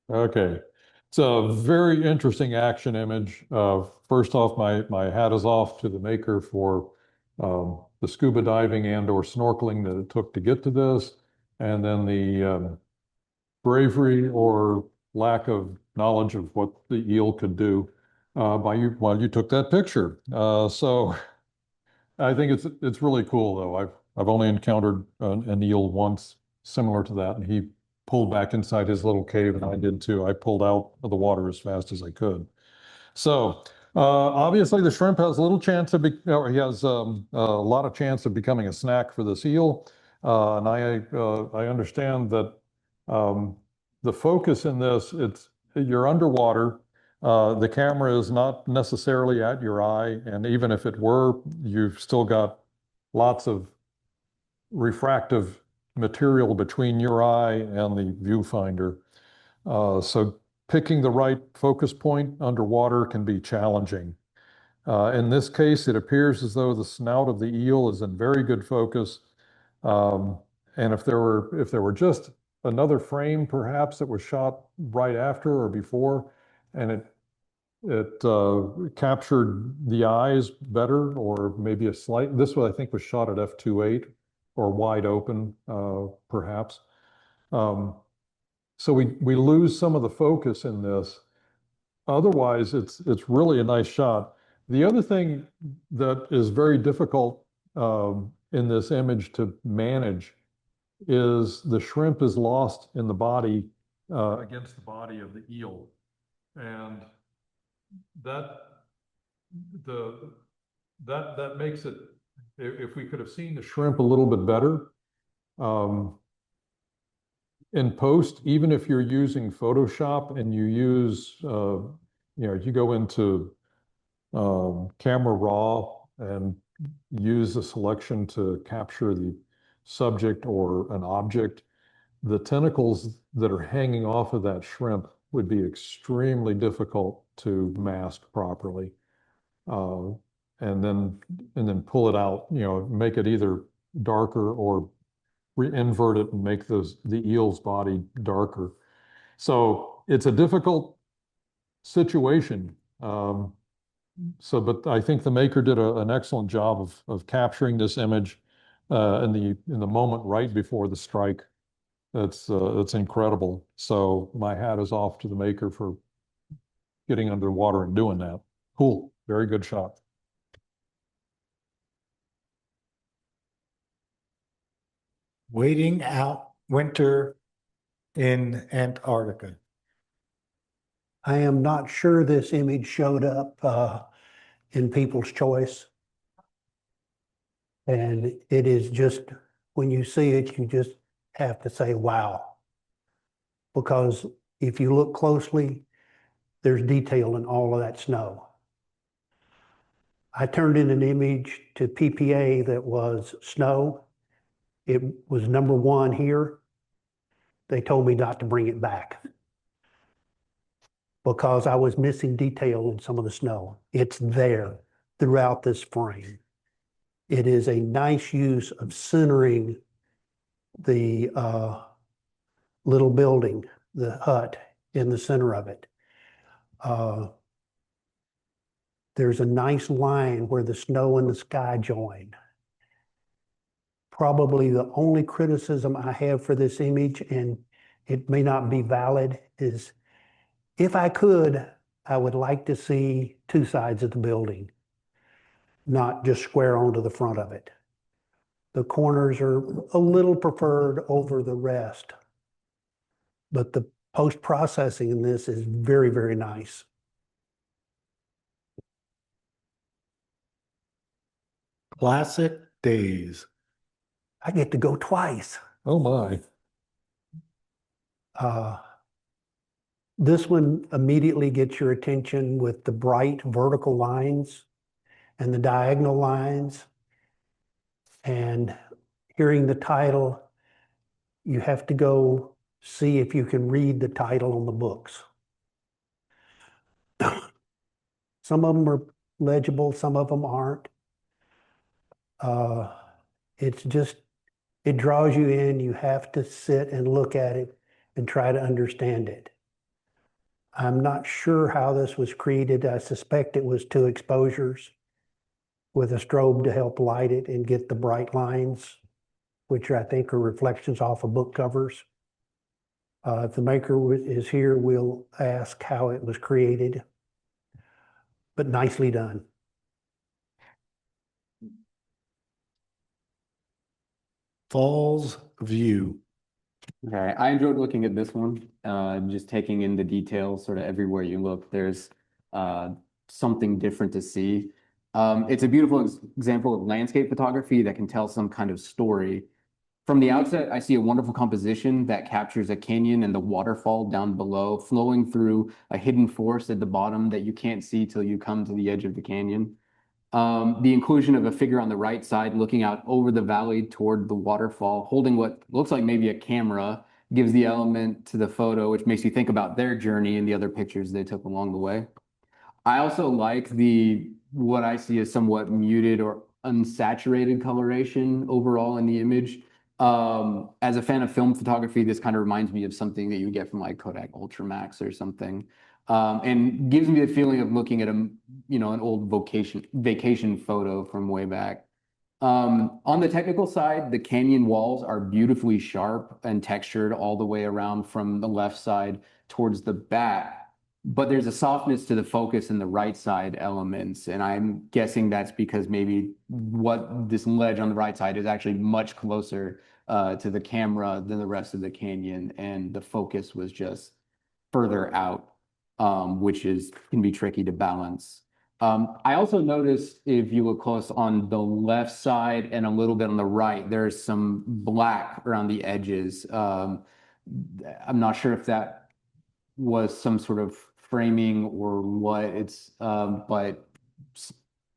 Okay, it's a very interesting action image. First off, my hat is off to the maker for the scuba diving and or snorkeling that it took to get to this, and then the bravery or lack of knowledge of what the eel could do while you took that picture. So I think it's really cool though. I've only encountered an eel once similar to that, and he pulled back inside his little cave, and I did too. I pulled out of the water as fast as I could. So obviously, the shrimp has a little chance of or he has a lot of chance of becoming a snack for this eel, and I understand that the focus in this you're underwater. The camera is not necessarily at your eye, and even if it were, you've still got lots of refractive material between your eye and the viewfinder. So picking the right focus point underwater can be challenging. In this case, it appears as though the snout of the eel is in very good focus. And if there were just another frame perhaps that was shot right after or before, and it captured the eyes better, or maybe this one I think was shot at f2.8 or wide open, perhaps. So we lose some of the focus in this. Otherwise, it's really a nice shot. The other thing that is very difficult in this image to manage is the shrimp is lost in the body against the body of the eel, and that makes it. If we could have seen the shrimp a little bit better in post, even if you're using Photoshop and you use, you go into Camera Raw and use a selection to capture the subject or an object, the tentacles that are hanging off of that shrimp would be extremely difficult to mask properly. And then pull it out, make it either darker or invert it and make the eel's body darker. So it's a difficult situation. But I think the maker did an excellent job of capturing this image in the moment right before the strike. It's incredible. So my hat is off to the maker for getting underwater and doing that. Cool, very good shot. Waiting out winter in Antarctica. I am not sure this image showed up in People's Choice. And it is just, when you see it, you just have to say, wow. Because if you look closely, there's detail in all of that snow. I turned in an image to PPA that was snow. It was #1 here. They told me not to bring it back because I was missing detail in some of the snow. It's there throughout this frame. It is a nice use of centering the little building, the hut in the center of it. There's a nice line where the snow and the sky join. Probably the only criticism I have for this image, and it may not be valid, is if I could, I would like to see two sides of the building, not just square onto the front of it. The corners are a little preferred over the rest. but the post-processing in this is very, very nice. Classic Days. I get to go twice. Oh, my. This one immediately gets your attention with the bright vertical lines and the diagonal lines. And hearing the title, you have to go see if you can read the title on the books. Some of them are legible, some of them aren't. It's just, it draws you in. You have to sit and look at it and try to understand it. I'm not sure how this was created. I suspect it was 2 exposures with a strobe to help light it and get the bright lines, which I think are reflections off of book covers. If the maker is here, we'll ask how it was created, but nicely done. Falls View. Okay, I enjoyed looking at this one, just taking in the details sort of everywhere you look. There's something different to see. It's a beautiful example of landscape photography that can tell some kind of story. From the outset, I see a wonderful composition that captures a canyon and the waterfall down below, flowing through a hidden forest at the bottom that you can't see till you come to the edge of the canyon. The inclusion of a figure on the right side looking out over the valley toward the waterfall, holding what looks like maybe a camera, gives the element to the photo, which makes you think about their journey and the other pictures they took along the way. I also like what I see as somewhat muted or unsaturated coloration overall in the image. As a fan of film photography, this kind of reminds me of something that you would get from like Kodak Ultramax or something. And gives me the feeling of looking at an old vacation photo from way back. On the technical side, the canyon walls are beautifully sharp and textured all the way around from the left side towards the back. But there's a softness to the focus in the right side elements. And I'm guessing that's because maybe what this ledge on the right side is actually much closer to the camera than the rest of the canyon. And the focus was just further out, which can be tricky to balance. I also noticed if you look close on the left side and a little bit on the right, there's some black around the edges. I'm not sure if that was some sort of framing or what but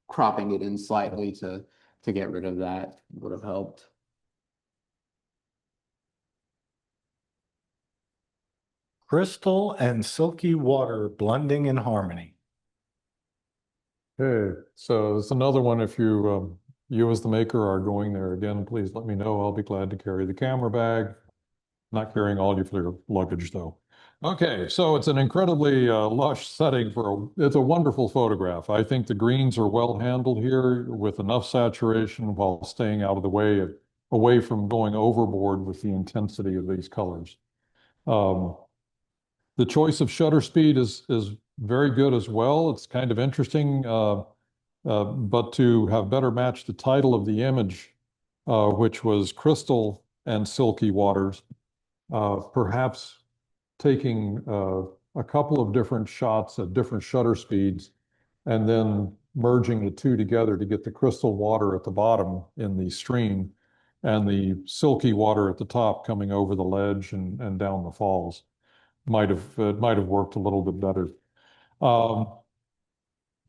cropping it in slightly to get rid of that would have helped. Crystal and silky water blending in harmony. Okay, so it's another one. If you as the maker are going there again, please let me know. I'll be glad to carry the camera bag. Not carrying all your luggage though. Okay, so it's an incredibly lush setting it's a wonderful photograph. I think the greens are well handled here with enough saturation while staying out of the way, away from going overboard with the intensity of these colors. The choice of shutter speed is very good as well. It's kind of interesting, but to have better matched the title of the image, which was Crystal and Silky Waters, perhaps taking a couple of different shots at different shutter speeds and then merging the two together to get the crystal water at the bottom in the stream and the silky water at the top coming over the ledge and down the falls might have worked a little bit better. Other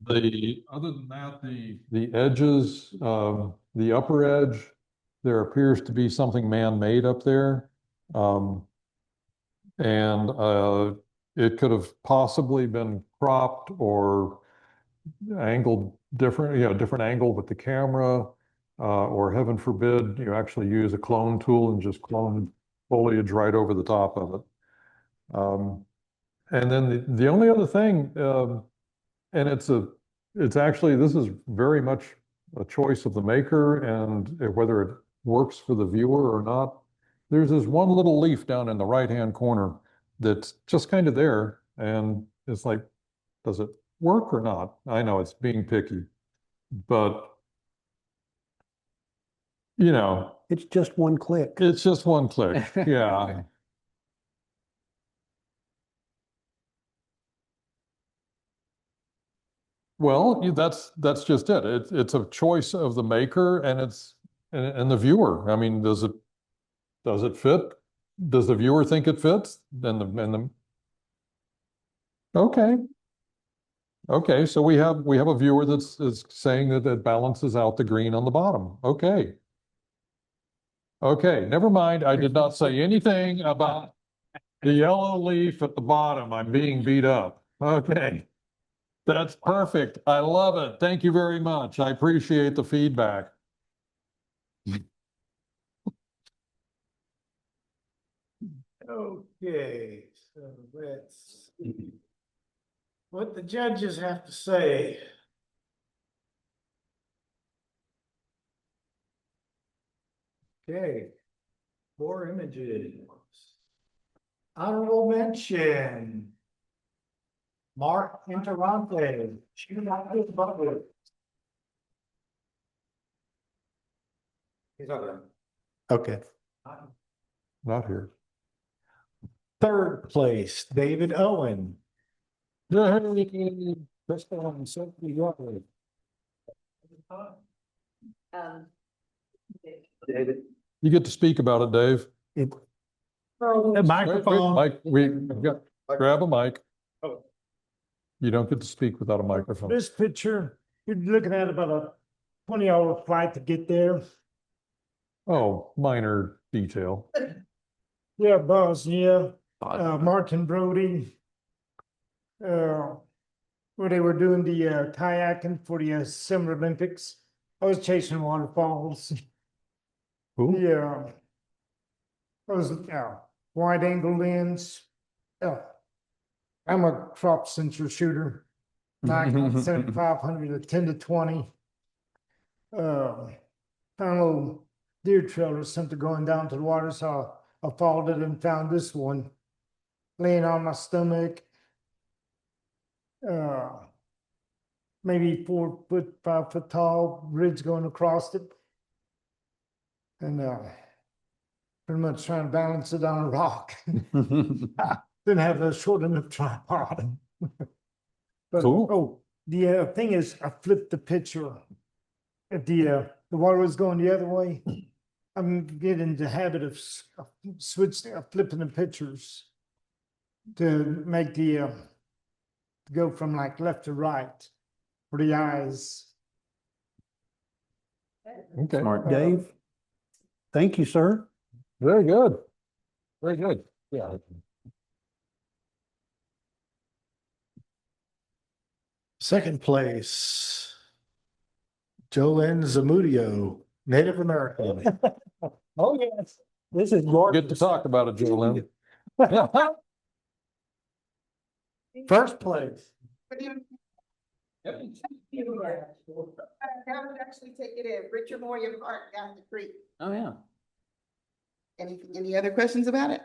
than that, the edges, the upper edge, there appears to be something man-made up there. And it could have possibly been cropped or angled different, different angle with the camera, or heaven forbid, you actually use a clone tool and just clone foliage right over the top of it. And then the only other thing, and it's actually, this is very much a choice of the maker and whether it works for the viewer or not. There's this one little leaf down in the right-hand corner that's just kind of there. And it's like, does it work or not? I know it's being picky, but It's just one click. it's just one click. Yeah. Well, that's just it. It's a choice of the maker and and the viewer. I mean, does it fit? Does the viewer think it fits? Okay. Okay, so we have a viewer is saying that it balances out the green on the bottom. Okay. Okay, never mind. I did not say anything about the yellow leaf at the bottom. I'm being beat up. Okay. That's perfect. I love it. Thank you very much. I appreciate the feedback. Okay, so let's see what the judges have to say. Okay, 4 images. Honorable mention. Mark Interrante. He's not there. Okay. Not here. 3rd place, David Owen. Crystal and Sophie York. David. You get to speak about it, Dave. A Wait, microphone. Mike, grab a mic. You don't get to speak without a microphone. This picture, you're looking at about a 20-hour flight to get there. Oh, minor detail. Yeah, Bosnia, Martin Brody. Where they were doing the kayaking for the Summer Olympics. I was chasing waterfalls. Cool. Yeah. I was wide angle lens. I'm a crop sensor shooter. Nikon 7500 to 10 to 20. Found a little deer trail or something going down to the water, so I followed it and found this one laying on my stomach. Maybe 4 foot, 5 foot tall, ridge going across it. And pretty much trying to balance it on a rock. Didn't have a short enough tripod. But, Cool. oh, the thing is, I flipped the picture. If the water was going the other way, I'm getting the habit of flipping the pictures to make the go from like left to right for the eyes. Okay. Smart. Dave, thank you, sir. Very good. Very good. Yeah. 2nd place, Jolene Zamudio, Native American. Oh, yes. This is Get gorgeous. to talk about it, Jolene. 1st place. That would actually take it in Richard Moyer Park down the creek. Oh, yeah. Any other questions about it?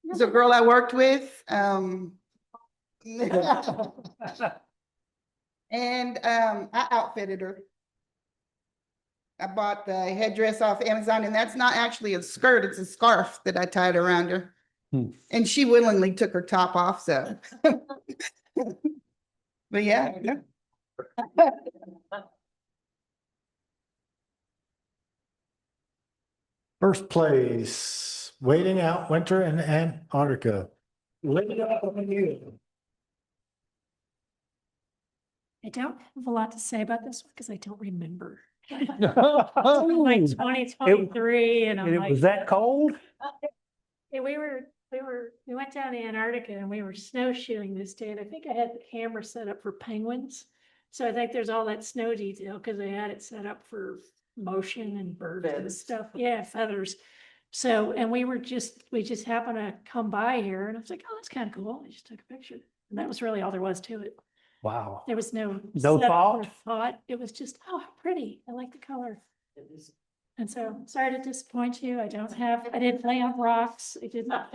It's a girl I worked with, and I outfitted her. I bought the headdress off Amazon, and that's not actually a skirt, it's a scarf that I tied around her. And she willingly took her top off, so. But yeah. 1st place, Waiting Out Winter in Antarctica. Waiting Out on you. I don't have a lot to say about this one because I don't remember. Oh, Like 2023 and I'm and it like. was that cold? Yeah, we went down to Antarctica and we were snowshoeing this day, and I think I had the camera set up for penguins. So I think there's all that snow detail because they had it set up for motion and birds and stuff. Yeah, feathers. So, and we just happened to come by here and I was like, oh, that's kind of cool. I just took a picture. And that was really all there was to it. Wow. There was no No setup or thought? thought. It was just, oh, how pretty. I like the color. And so, sorry to disappoint you. I didn't lay on rocks. I did not.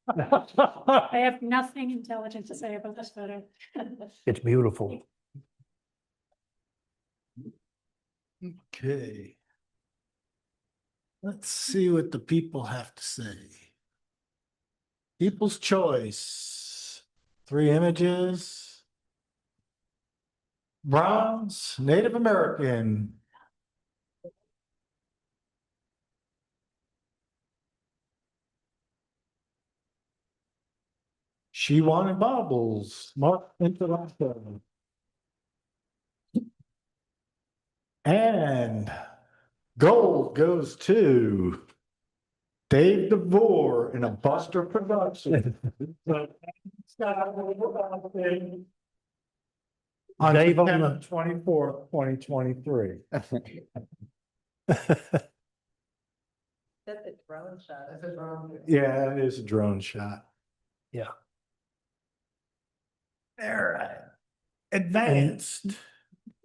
I have nothing intelligent to say about this photo. It's beautiful. Okay. Let's see what the people have to say. People's choice. 3 images. Bronze, Native American. She wanted baubles, Mark Interlacto. And gold goes to Dave DeVore in a Buster production. On Dave on September the- 24th, 2023. That's a drone shot. Yeah, it is a drone shot. Yeah. All right. Advanced.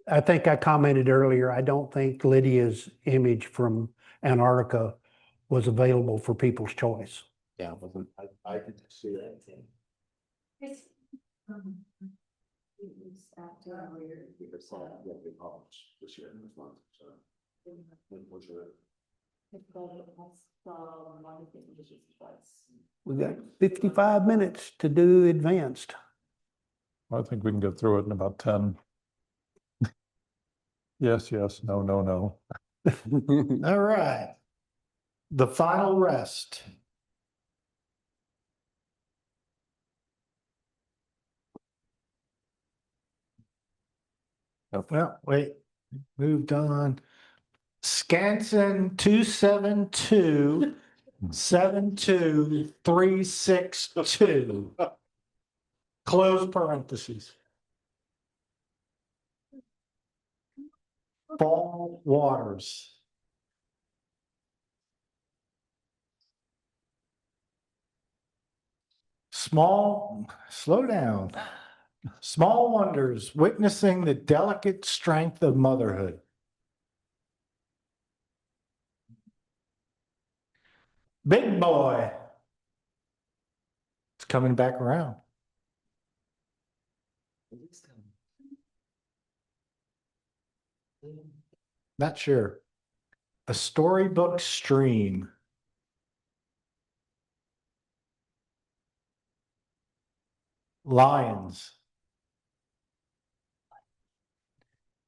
I think I commented earlier, I don't think Lydia's image from Antarctica was available for people's choice. Yeah, I didn't see that. This year in this month, so. We got 55 minutes to do advanced. I think we can get through it in about 10. Yes, yes, no, no, no. All right. The final rest. Well, wait, moved on. Scanson 272 72362. Close parentheses. Fall waters. Slow down. Small wonders, witnessing the delicate strength of motherhood. Big boy. It's coming back around. Not sure. A storybook stream. Lions.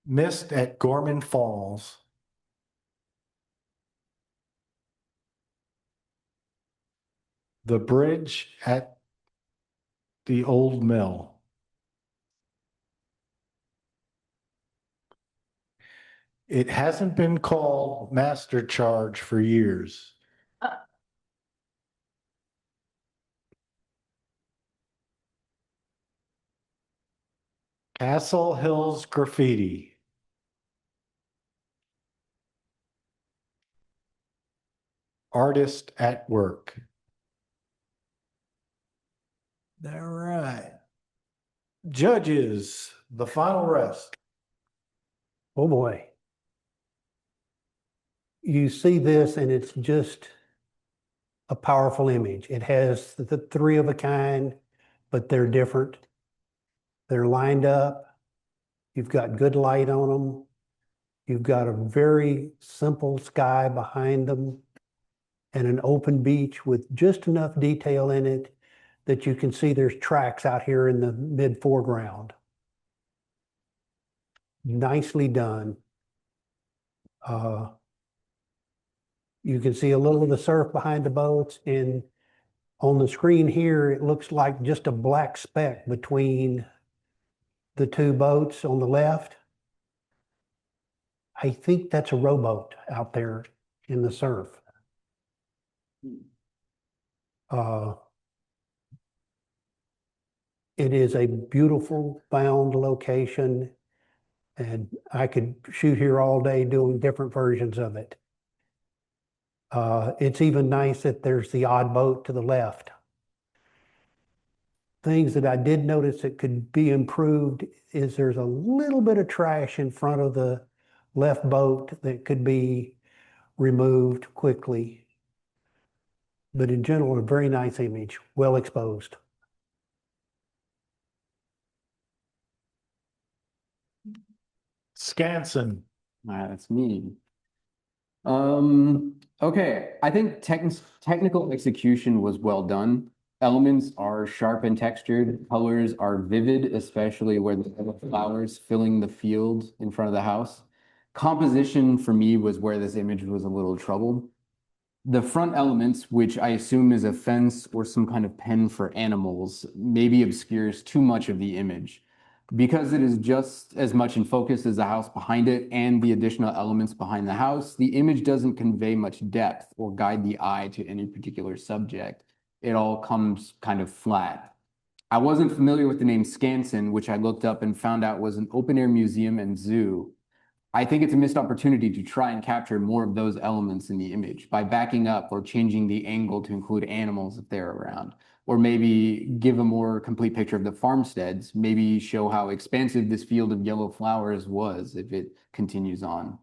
Missed at Gorman Falls. The bridge at the old mill. It hasn't been called master charge for years. Castle Hills graffiti. Artist at work. All right. Judges, the final rest. Oh, boy. You see this and it's just a powerful image. It has the three of a kind, but they're different. They're lined up. You've got good light on them. You've got a very simple sky behind them and an open beach with just enough detail in it that you can see there's tracks out here in the mid foreground. Nicely done. You can see a little of the surf behind the boats, and on the screen here, it looks like just a black speck between the two boats on the left. I think that's a rowboat out there in the surf. It is a beautiful found location, and I could shoot here all day doing different versions of it. It's even nice that there's the odd boat to the left. Things that I did notice that could be improved is there's a little bit of trash in front of the left boat that could be removed quickly. But in general, a very nice image, well exposed. Scanson. That's me. Okay, I think technical execution was well done. Elements are sharp and textured. Colors are vivid, especially where the yellow flowers filling the field in front of the house. Composition for me was where this image was a little troubled. The front elements, which I assume is a fence or some kind of pen for animals, maybe obscures too much of the image. Because it is just as much in focus as the house behind it and the additional elements behind the house, the image doesn't convey much depth or guide the eye to any particular subject. It all comes kind of flat. I wasn't familiar with the name StCin, which I looked up and found out was an open-air museum and zoo. I think it's a missed opportunity to try and capture more of those elements in the image by backing up or changing the angle to include animals if they're around, or maybe give a more complete picture of the farmsteads, maybe show how expansive this field of yellow flowers was if it continues on.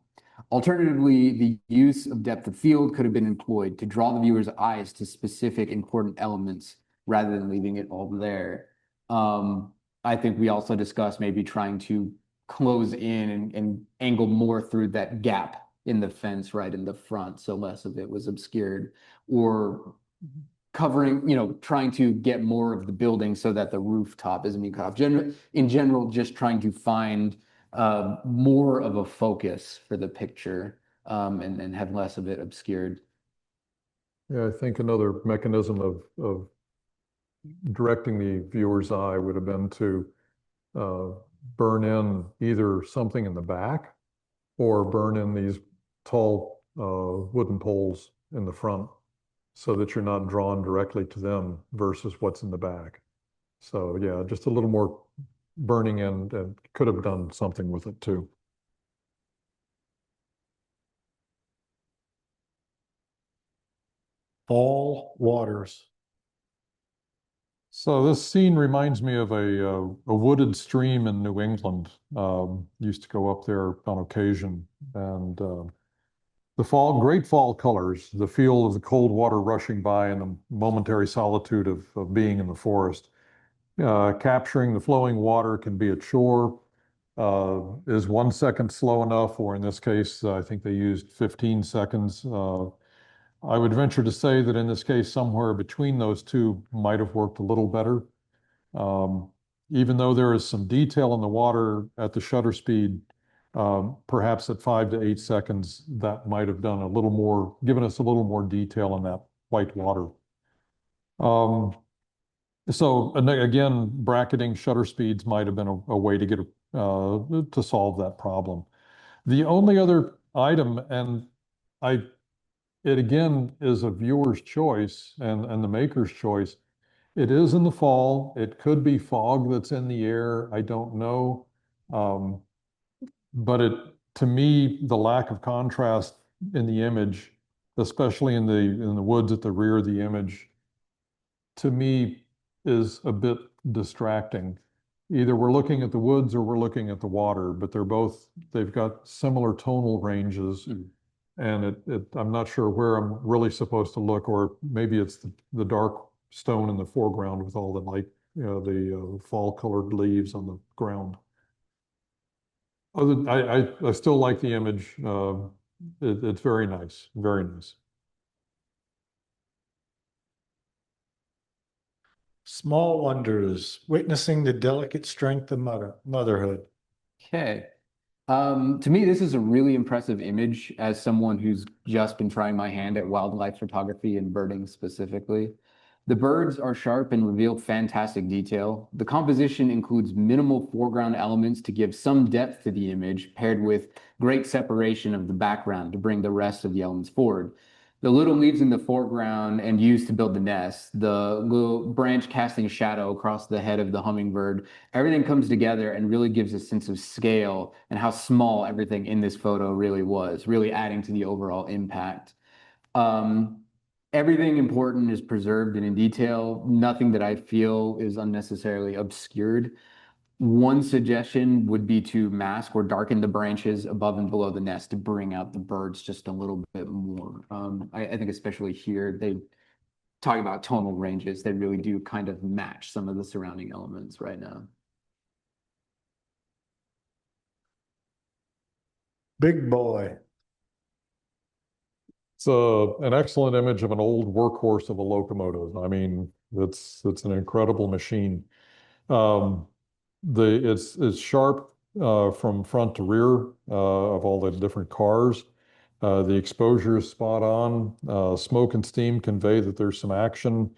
Alternatively, the use of depth of field could have been employed to draw the viewer's eyes to specific important elements rather than leaving it all there. I think we also discussed maybe trying to close in and angle more through that gap in the fence right in the front, so less of it was obscured, or covering, trying to get more of the building so that the rooftop isn't being cut off. In general, just trying to find more of a focus for the picture and have less of it obscured. Yeah, I think another mechanism of directing the viewer's eye would have been to burn in either something in the back or burn in these tall wooden poles in the front so that you're not drawn directly to them versus what's in the back. So yeah, just a little more burning in, and could have done something with it too. Fall waters. So this scene reminds me of a wooded stream in New England. Used to go up there on occasion, and the great fall colors, the feel of the cold water rushing by, and the momentary solitude of being in the forest. Capturing the flowing water can be a chore. Is 1 second slow enough, or in this case, I think they used 15 seconds. I would venture to say that in this case, somewhere between those two might have worked a little better. Even though there is some detail in the water at the shutter speed, perhaps at 5 to 8 seconds, that might have done a little more, given us a little more detail in that white water. So and again, bracketing shutter speeds might have been a way to get to solve that problem. The only other item, and it again is a viewer's choice and the maker's choice. It is in the fall. It could be fog that's in the air. I don't know. But to me, the lack of contrast in the image, especially in the woods at the rear of the image, to me is a bit distracting. Either we're looking at the woods or we're looking at the water, but they've got similar tonal ranges. And I'm not sure where I'm really supposed to look, or maybe it's the dark stone in the foreground with all the light, the fall colored leaves on the ground. I still like the image. It's very nice, very nice. Small wonders, witnessing the delicate strength of motherhood. Okay. To me, this is a really impressive image as someone who's just been trying my hand at wildlife photography and birding specifically. The birds are sharp and reveal fantastic detail. The composition includes minimal foreground elements to give some depth to the image, paired with great separation of the background to bring the rest of the elements forward. The little leaves in the foreground and used to build the nest, the little branch casting shadow across the head of the hummingbird, everything comes together and really gives a sense of scale and how small everything in this photo really was, really adding to the overall impact. Everything important is preserved and in detail. Nothing that I feel is unnecessarily obscured. One suggestion would be to mask or darken the branches above and below the nest to bring out the birds just a little bit more. I think especially here, they talk about tonal ranges. They really do kind of match some of the surrounding elements right now. Big boy. It's an excellent image of an old workhorse of a locomotive. I mean, It's an incredible machine. It's sharp from front to rear of all the different cars. The exposure is spot on. Smoke and steam convey that there's some action,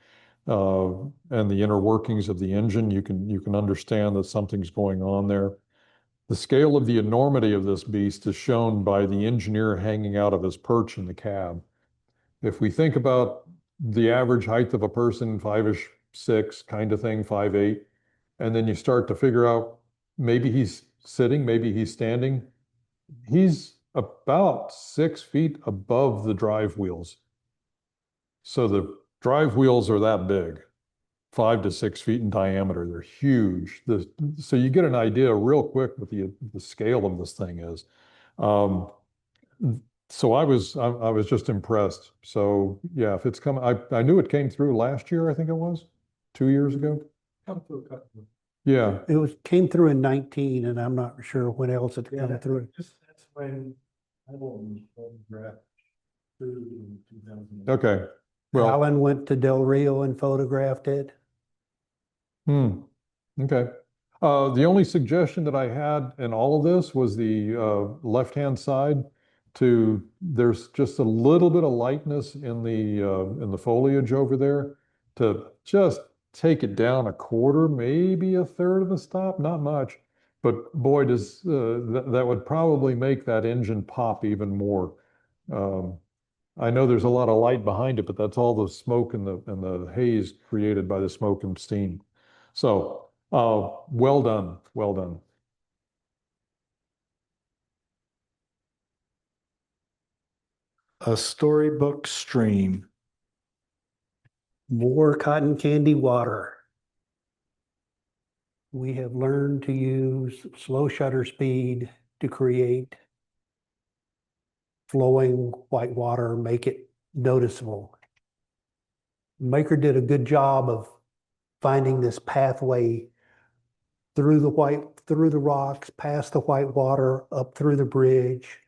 and the inner workings of the engine. You can understand that something's going on there. The scale of the enormity of this beast is shown by the engineer hanging out of his perch in the cab. If we think about the average height of a person, 5-ish, 6 kind of thing, 5'8", and then you start to figure out maybe he's sitting, maybe he's standing. He's about 6 feet above the drive wheels. So the drive wheels are that big, 5 to 6 feet in diameter. They're huge. So you get an idea real quick what the scale of this thing is. So I was just impressed. So yeah, if it's coming, I knew it came through last year, I think it was 2 years ago. Yeah. It came through in 19, and I'm not sure when else it came through. That's when I photographed food in 2000. Okay. Well, Alan went to Del Rio and photographed it. Okay. The only suggestion that I had in all of this was the left-hand side. There's just a little bit of lightness in the foliage over there to just take it down a quarter, maybe a third of a stop, not much. But boy, does that would probably make that engine pop even more. I know there's a lot of light behind it, but that's all the smoke and the haze created by the smoke and steam. So, well done, well done. A storybook stream. More cotton candy water. We have learned to use slow shutter speed to create flowing white water, make it noticeable. Maker did a good job of finding this pathway through the rocks, past the white water, up through the bridge.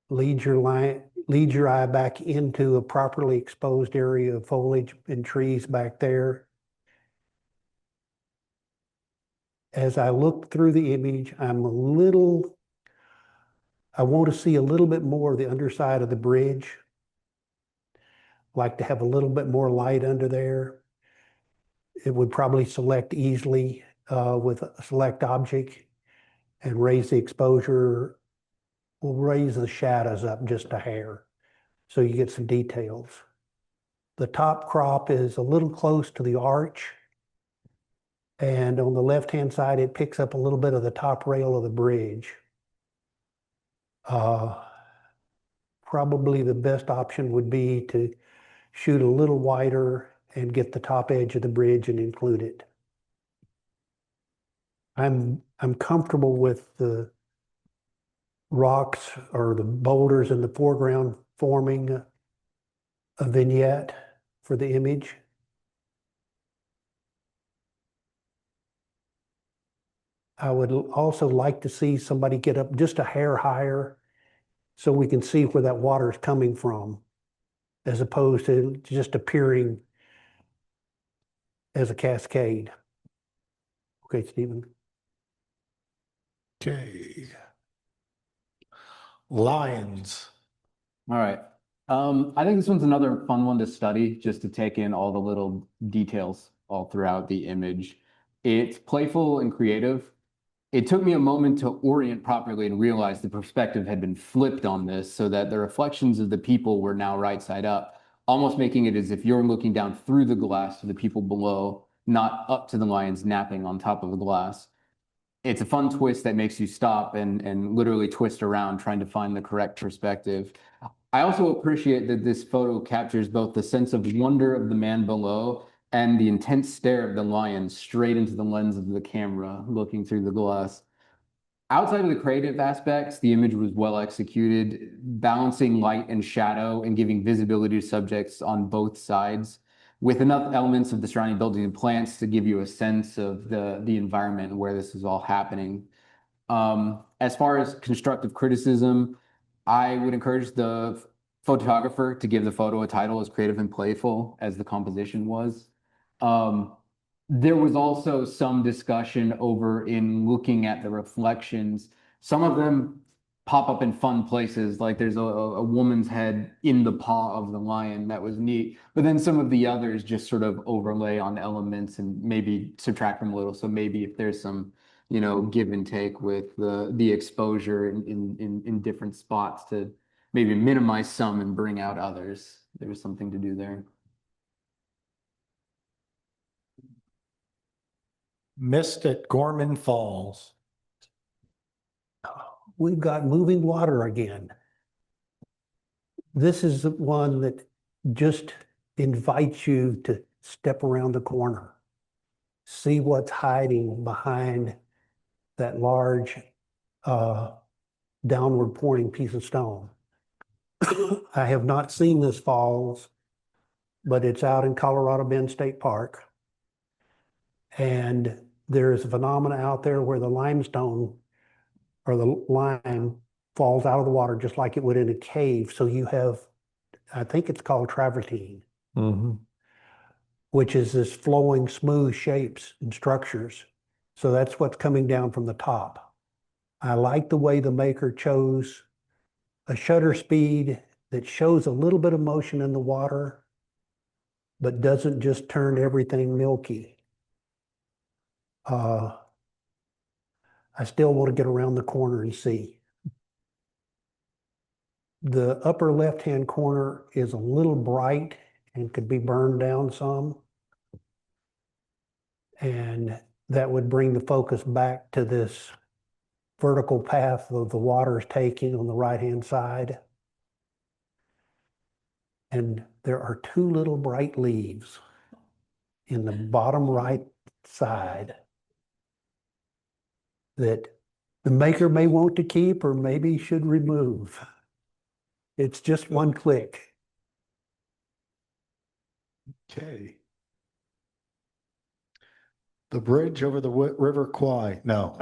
Lead your eye back into a properly exposed area of foliage and trees back there. As I look through the image, I want to see a little bit more of the underside of the bridge. Like to have a little bit more light under there. It would probably select easily with a select object and raise the exposure. We'll raise the shadows up just a hair so you get some details. The top crop is a little close to the arch. And on the left-hand side, it picks up a little bit of the top rail of the bridge. Probably the best option would be to shoot a little wider and get the top edge of the bridge and include it. I'm comfortable with the rocks or the boulders in the foreground forming a vignette for the image. I would also like to see somebody get up just a hair higher so we can see where that water is coming from, as opposed to just appearing as a cascade. Okay, Stephen. Okay. Lions. All right. I think this one's another fun one to study, just to take in all the little details all throughout the image. It's playful and creative. It took me a moment to orient properly and realize the perspective had been flipped on this so that the reflections of the people were now right side up, almost making it as if you're looking down through the glass to the people below, not up to the lions napping on top of the glass. It's a fun twist that makes you stop and literally twist around trying to find the correct perspective. I also appreciate that this photo captures both the sense of wonder of the man below and the intense stare of the lion straight into the lens of the camera looking through the glass. Outside of the creative aspects, the image was well executed, balancing light and shadow and giving visibility to subjects on both sides, with enough elements of the surrounding buildings and plants to give you a sense of the environment and where this is all happening. As far as constructive criticism, I would encourage the photographer to give the photo a title as creative and playful as the composition was. There was also some discussion over in looking at the reflections. Some of them pop up in fun places, like there's a woman's head in the paw of the lion that was neat. But then some of the others just sort of overlay on elements and maybe subtract from a little. So maybe if there's some, you know, give and take with the exposure in different spots to maybe minimize some and bring out others. There was something to do there. Mist at Gorman Falls. We've got moving water again. This is the one that just invites you to step around the corner, see what's hiding behind that large downward pouring piece of stone. I have not seen this falls, but it's out in Colorado Bend State Park. And there is a phenomena out there where the limestone or the lime falls out of the water just like it would in a cave. So you have, I think it's called travertine, which is this flowing smooth shapes and structures. So that's what's coming down from the top. I like the way the maker chose a shutter speed that shows a little bit of motion in the water, but doesn't just turn everything milky. I still want to get around the corner and see. The upper left-hand corner is a little bright and could be burned down some. And that would bring the focus back to this vertical path that the water is taking on the right-hand side. And there are two little bright leaves in the bottom right side that the maker may want to keep or maybe should remove. It's just one click. Okay. The bridge over the River Kwai. No.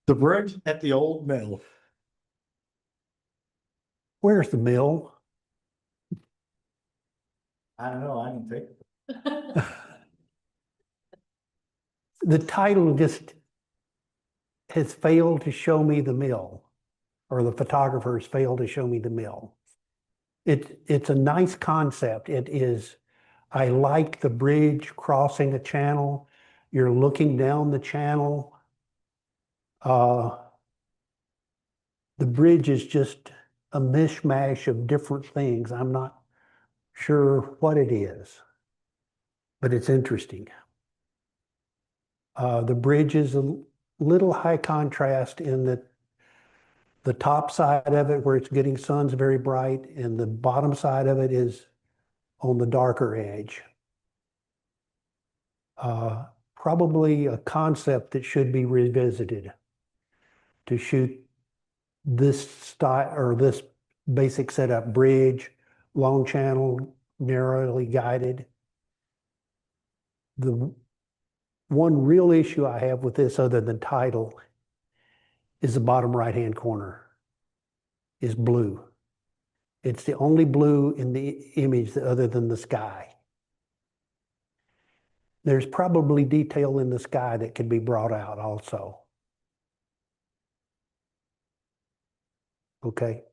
The bridge at the old mill. Where's the mill? I don't know. I didn't think. The title just has failed to show me the mill, or the photographer has failed to show me the mill. It's a nice concept. It is, I like the bridge crossing a channel. You're looking down the channel. The bridge is just a mishmash of different things. I'm not sure what it is, but it's interesting. The bridge is a little high contrast in that the top side of it where it's getting sun's very bright and the bottom side of it is on the darker edge. Probably a concept that should be revisited to shoot this style or this basic setup: bridge, long channel, narrowly guided. The one real issue I have with this, other than title, is the bottom right-hand corner is blue. It's the only blue in the image other than the sky. There's probably detail in the sky that could be brought out also. Okay.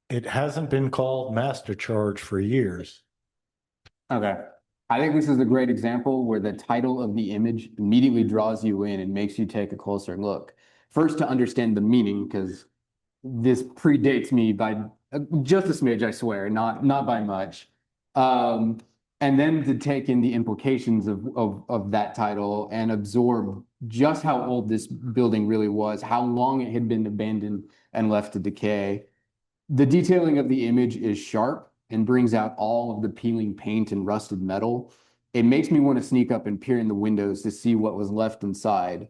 It hasn't been called Master Charge for years. Okay. I think this is a great example where the title of the image immediately draws you in and makes you take a closer look. First, to understand the meaning, because this predates me by just a smidge, I swear, not by much. And then to take in the implications of that title and absorb just how old this building really was, how long it had been abandoned and left to decay. The detailing of the image is sharp and brings out all of the peeling paint and rusted metal. It makes me want to sneak up and peer in the windows to see what was left inside.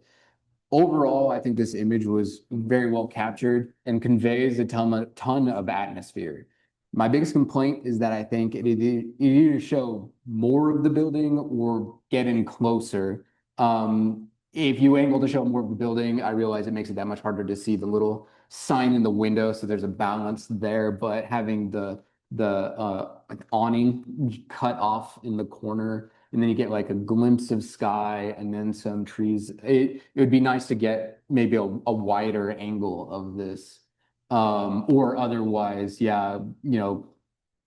Overall, I think this image was very well captured and conveys a ton of atmosphere. My biggest complaint is that I think it either show more of the building or get in closer. if you angle to show more of the building, I realize it makes it that much harder to see the little sign in the window. So there's a balance there, but having the like awning cut off in the corner, and then you get like a glimpse of sky and then some trees. It would be nice to get maybe a wider angle of this. Or otherwise, yeah,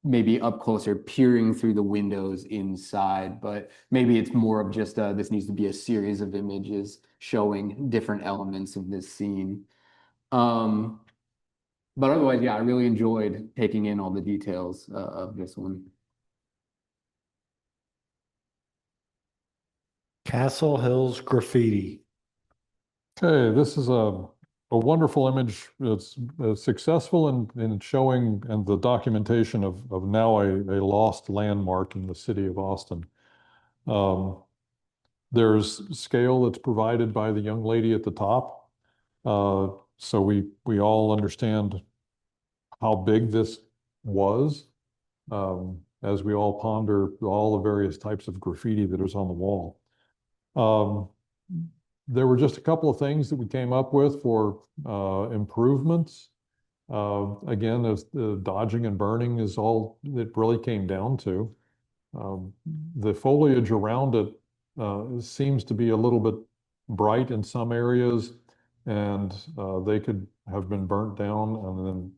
maybe up closer, peering through the windows inside, but maybe it's more of just this needs to be a series of images showing different elements of this scene. But otherwise, yeah, I really enjoyed taking in all the details of this one. Castle Hills graffiti. Okay, this is a wonderful image. It's successful in showing and the documentation of now a lost landmark in the city of Austin. There's scale that's provided by the young lady at the top. So we all understand how big this was, as we all ponder all the various types of graffiti that is on the wall. There were just a couple of things that we came up with for improvements. Again, as the dodging and burning is all it really came down to. The foliage around it seems to be a little bit bright in some areas, and they could have been burnt down. And then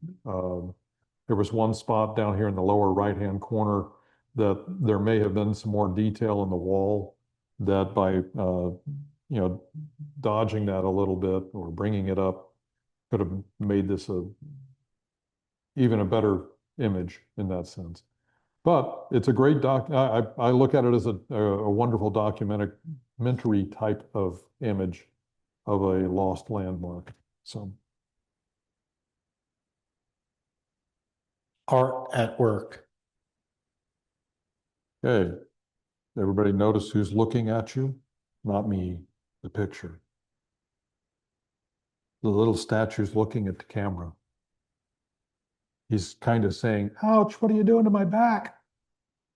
there was one spot down here in the lower right-hand corner that there may have been some more detail in the wall that by dodging that a little bit or bringing it up could have made this even a better image in that sense. But it's a great I look at it as a wonderful documentary type of image of a lost landmark. So Art at work. okay, everybody notice who's looking at you? Not me, the picture. The little statue's looking at the camera. He's kind of saying, "Ouch, what are you doing to my back?"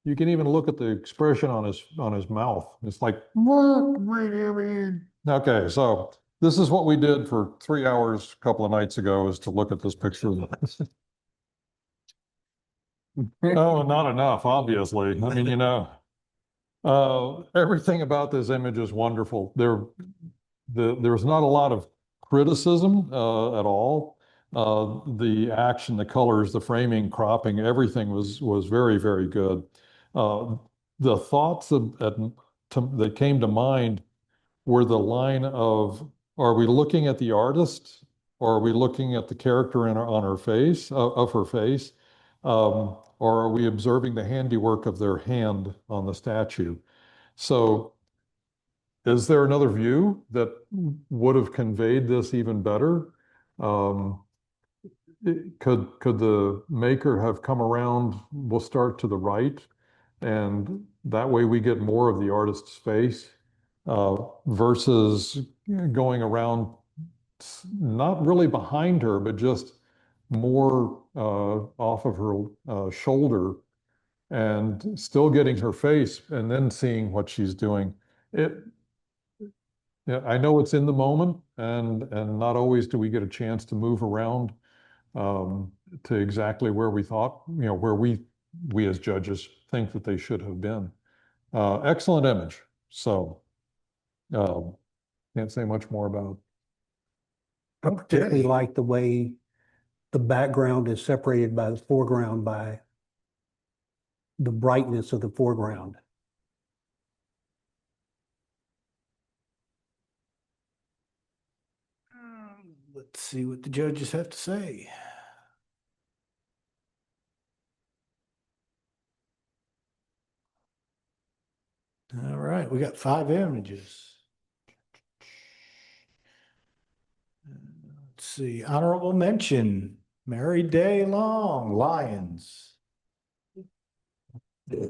You can even look at the expression on his mouth. It's like, "What do you mean?" Okay, so this is what we did for 3 hours a couple of nights ago, is to look at this picture. Oh, not enough, obviously. I mean, everything about this image is wonderful. There's not a lot of criticism at all. The action, the colors, the framing, cropping, everything was very, very good. The thoughts that came to mind were the line of, are we looking at the artist, or are we looking at the character on her face, of her face, or are we observing the handiwork of their hand on the statue? So is there another view that would have conveyed this even better? Could the maker have come around? We'll start to the right, and that way we get more of the artist's face, versus going around, not really behind her, but just more off of her shoulder, and still getting her face and then seeing what she's doing. Yeah, I know it's in the moment, and not always do we get a chance to move around to exactly where we thought, where we as judges think that they should have been. Excellent image. So can't say much more about it. I particularly like the way the background is separated by the foreground by the brightness of the foreground. Let's see what the judges have to say. All right, we got 5 images. Let's see, honorable mention, Mary Day Long, Lions. Now,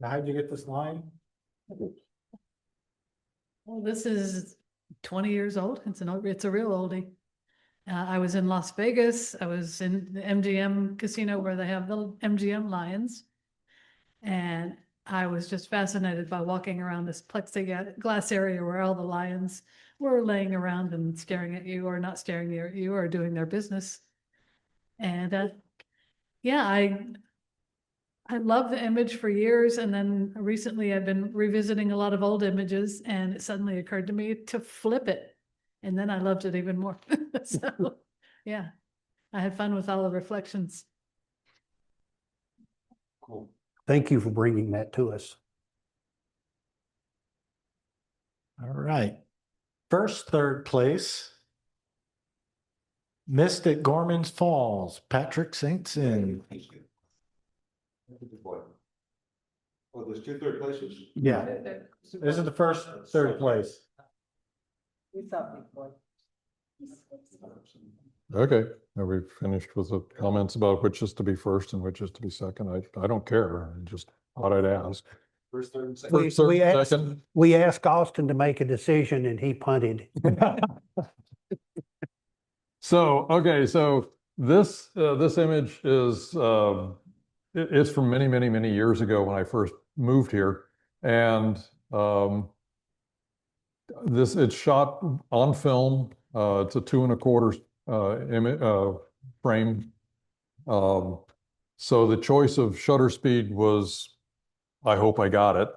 how'd you get this line? Well, this is 20 years old. It's a real oldie. I was in Las Vegas. I was in the MGM casino where they have the MGM Lions. And I was just fascinated by walking around this plexiglass area where all the lions were laying around and staring at you or not staring at you or doing their business. And yeah, I love the image for years, and then recently I've been revisiting a lot of old images, and it suddenly occurred to me to flip it, and then I loved it even more. So yeah, I had fun with all the reflections. Cool. Thank you for bringing that to us. All right. First, third place. Missed at Gorman's Falls, Patrick StCin. Oh, there's 2 third places? Yeah, this is the first, third place. Okay, are we finished with the comments about which is to be first and which is to be second? I don't care, I just thought I'd ask. First, third, and second. We, First, third, we asked, second. we asked Austin to make a decision and he punted. So, okay, so this image is, it's from many, many, many years ago when I first moved here. And it's shot on film. It's a 2 1/4 frame. So the choice of shutter speed was, I hope I got it,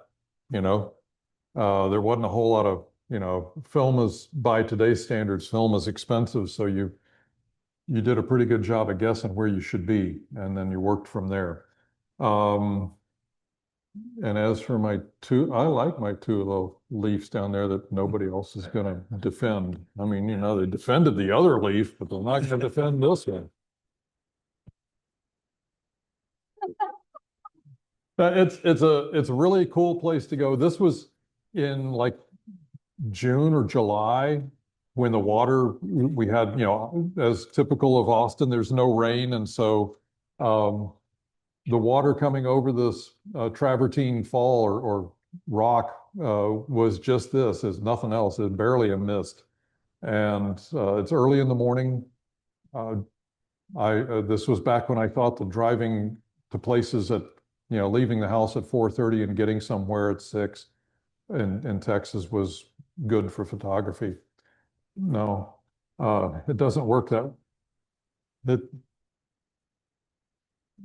you know. There wasn't a whole lot of, film is, by today's standards, film is expensive, so you did a pretty good job of guessing where you should be, and then you worked from there. And as for my 2, I like my 2 little leaves down there that nobody else is going to defend. I mean, they defended the other leaf, but they're not going to defend this one. It's a really cool place to go. This was in like June or July when the water, we had, as typical of Austin, there's no rain. And so the water coming over this travertine fall or rock was just this, is nothing else. It's barely a mist. And it's early in the morning. This was back when I thought that driving to places at, leaving the house at 4:30 and getting somewhere at 6 in Texas was good for photography. No, it doesn't work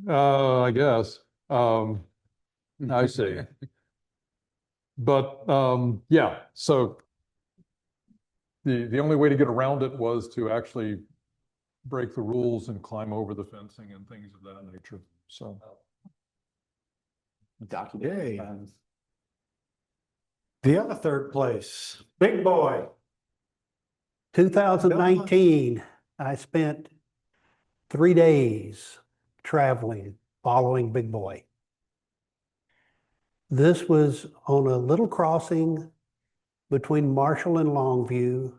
I guess. I see. But yeah, so the only way to get around it was to actually break the rules and climb over the fencing and things of that nature. So Yay. The other third place, Big Boy. 2019, I spent 3 days traveling, following Big Boy. This was on a little crossing between Marshall and Longview.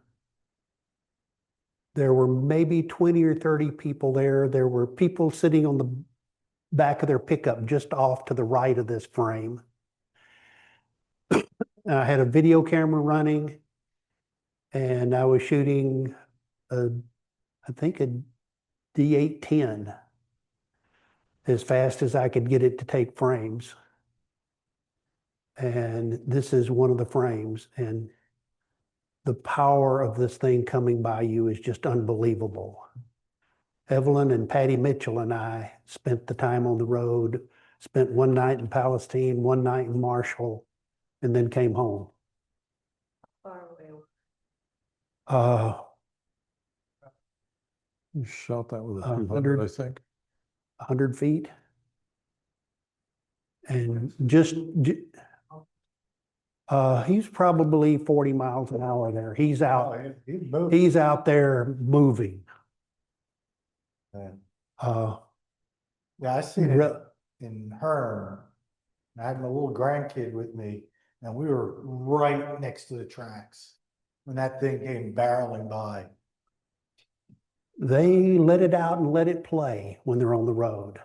There were maybe 20 or 30 people there. There were people sitting on the back of their pickup just off to the right of this frame. I had a video camera running and I was shooting I think a D810 as fast as I could get it to take frames. And this is one of the frames, and the power of this thing coming by you is just unbelievable. Evelyn and Patty Mitchell and I spent the time on the road, spent 1 night in Palestine, 1 night in Marshall, and then came home. you shot that with a 100, 200, I think. 100 feet. And just, he's probably 40 miles an hour there. He's out, he's out there moving. Yeah, I seen it in Hearn. I had my little grandkid with me, and we were right next to the tracks when that thing came barreling by. They let it out and let it play when they're on the road.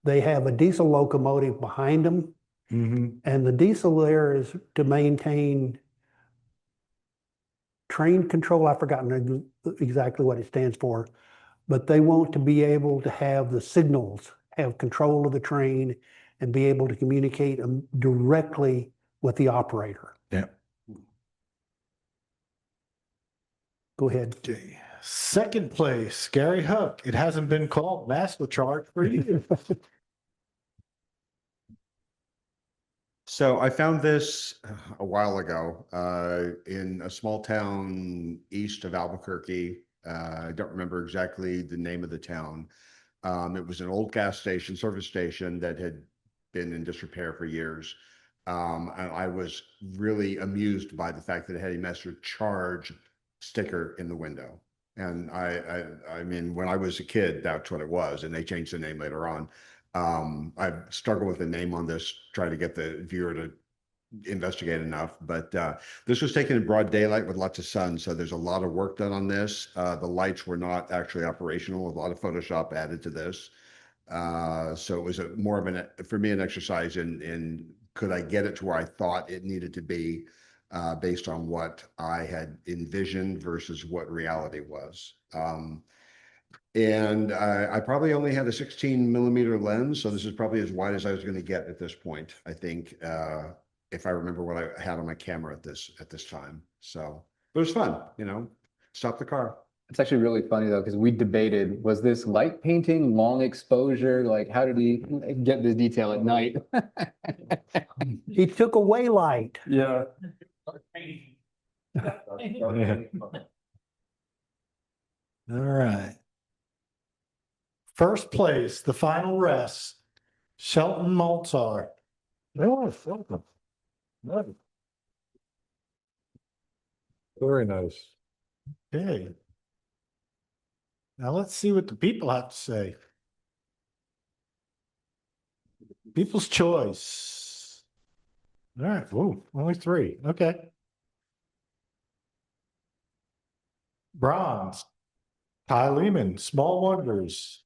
They have a diesel locomotive behind them, and the diesel there is to maintain train control. I've forgotten exactly what it stands for, but they want to be able to have the signals, have control of the train, and be able to communicate directly with the operator. Yeah. Go ahead. Okay. Second place, Gary Hook. It hasn't been called master charge for years. So I found this a while ago in a small town east of Albuquerque. I don't remember exactly the name of the town. It was an old gas station, service station that had been in disrepair for years. And I was really amused by the fact that it had a master charge sticker in the window. And I mean, when I was a kid, that's what it was, and they changed the name later on. I've struggled with the name on this, trying to get the viewer to investigate enough, but this was taken in broad daylight with lots of sun, so there's a lot of work done on this. The lights were not actually operational, a lot of Photoshop added to this. So it was more of for me, an exercise in could I get it to where I thought it needed to be based on what I had envisioned versus what reality was. And I probably only had a 16mm lens, so this is probably as wide as I was going to get at this point, I think, if I remember what I had on my camera at this time. So it was fun, you know, stop the car. It's actually really funny though, because we debated, was this light painting, long exposure? Like, how did he get this detail at night? He took away light. Yeah. All right. First place, the final rest, Shelton Mozart. Oh, welcome. Nice. Very nice. Okay. Now let's see what the people have to say. People's choice. All right, whoa, only 3. Okay. Bronze, Ty Lehman, Small Wonders.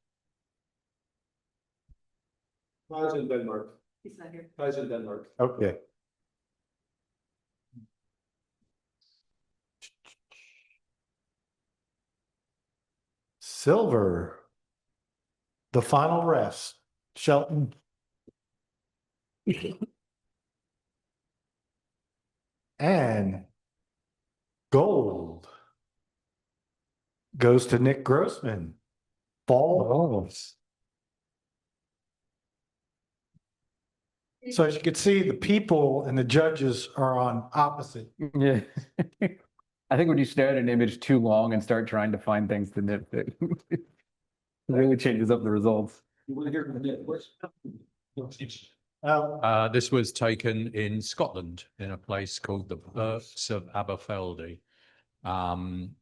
Ty's in Denmark. He's not here. Ty's in Denmark. Okay. Silver, the final rest, Shelton. And gold goes to Nick Grossman. Falls. So as you can see, the people and the judges are on opposite. Yeah. I think when you stare at an image too long and start trying to find things to nitpick, it really changes up the results. This was taken in Scotland in a place called the Brkich of Aberfeldy.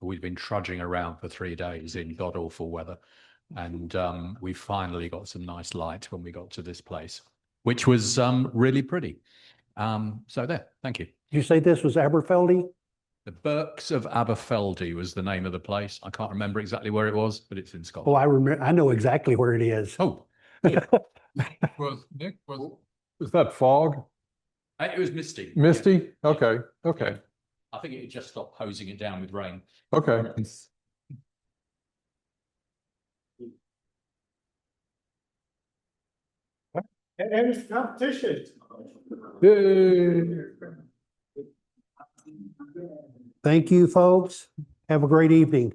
We'd been trudging around for 3 days in god awful weather, and we finally got some nice light when we got to this place, which was really pretty. So there, thank you. Did you say this was Aberfeldy? The Brkich of Aberfeldy was the name of the place. I can't remember exactly where it was, but it's in Scotland. Oh, I remember. I know exactly where it is. Oh, Was that fog? it was misty. Misty? Okay, okay, I think it had just stopped hosing it down with rain. okay. And it's competition. Yay. Thank you, folks. Have a great evening.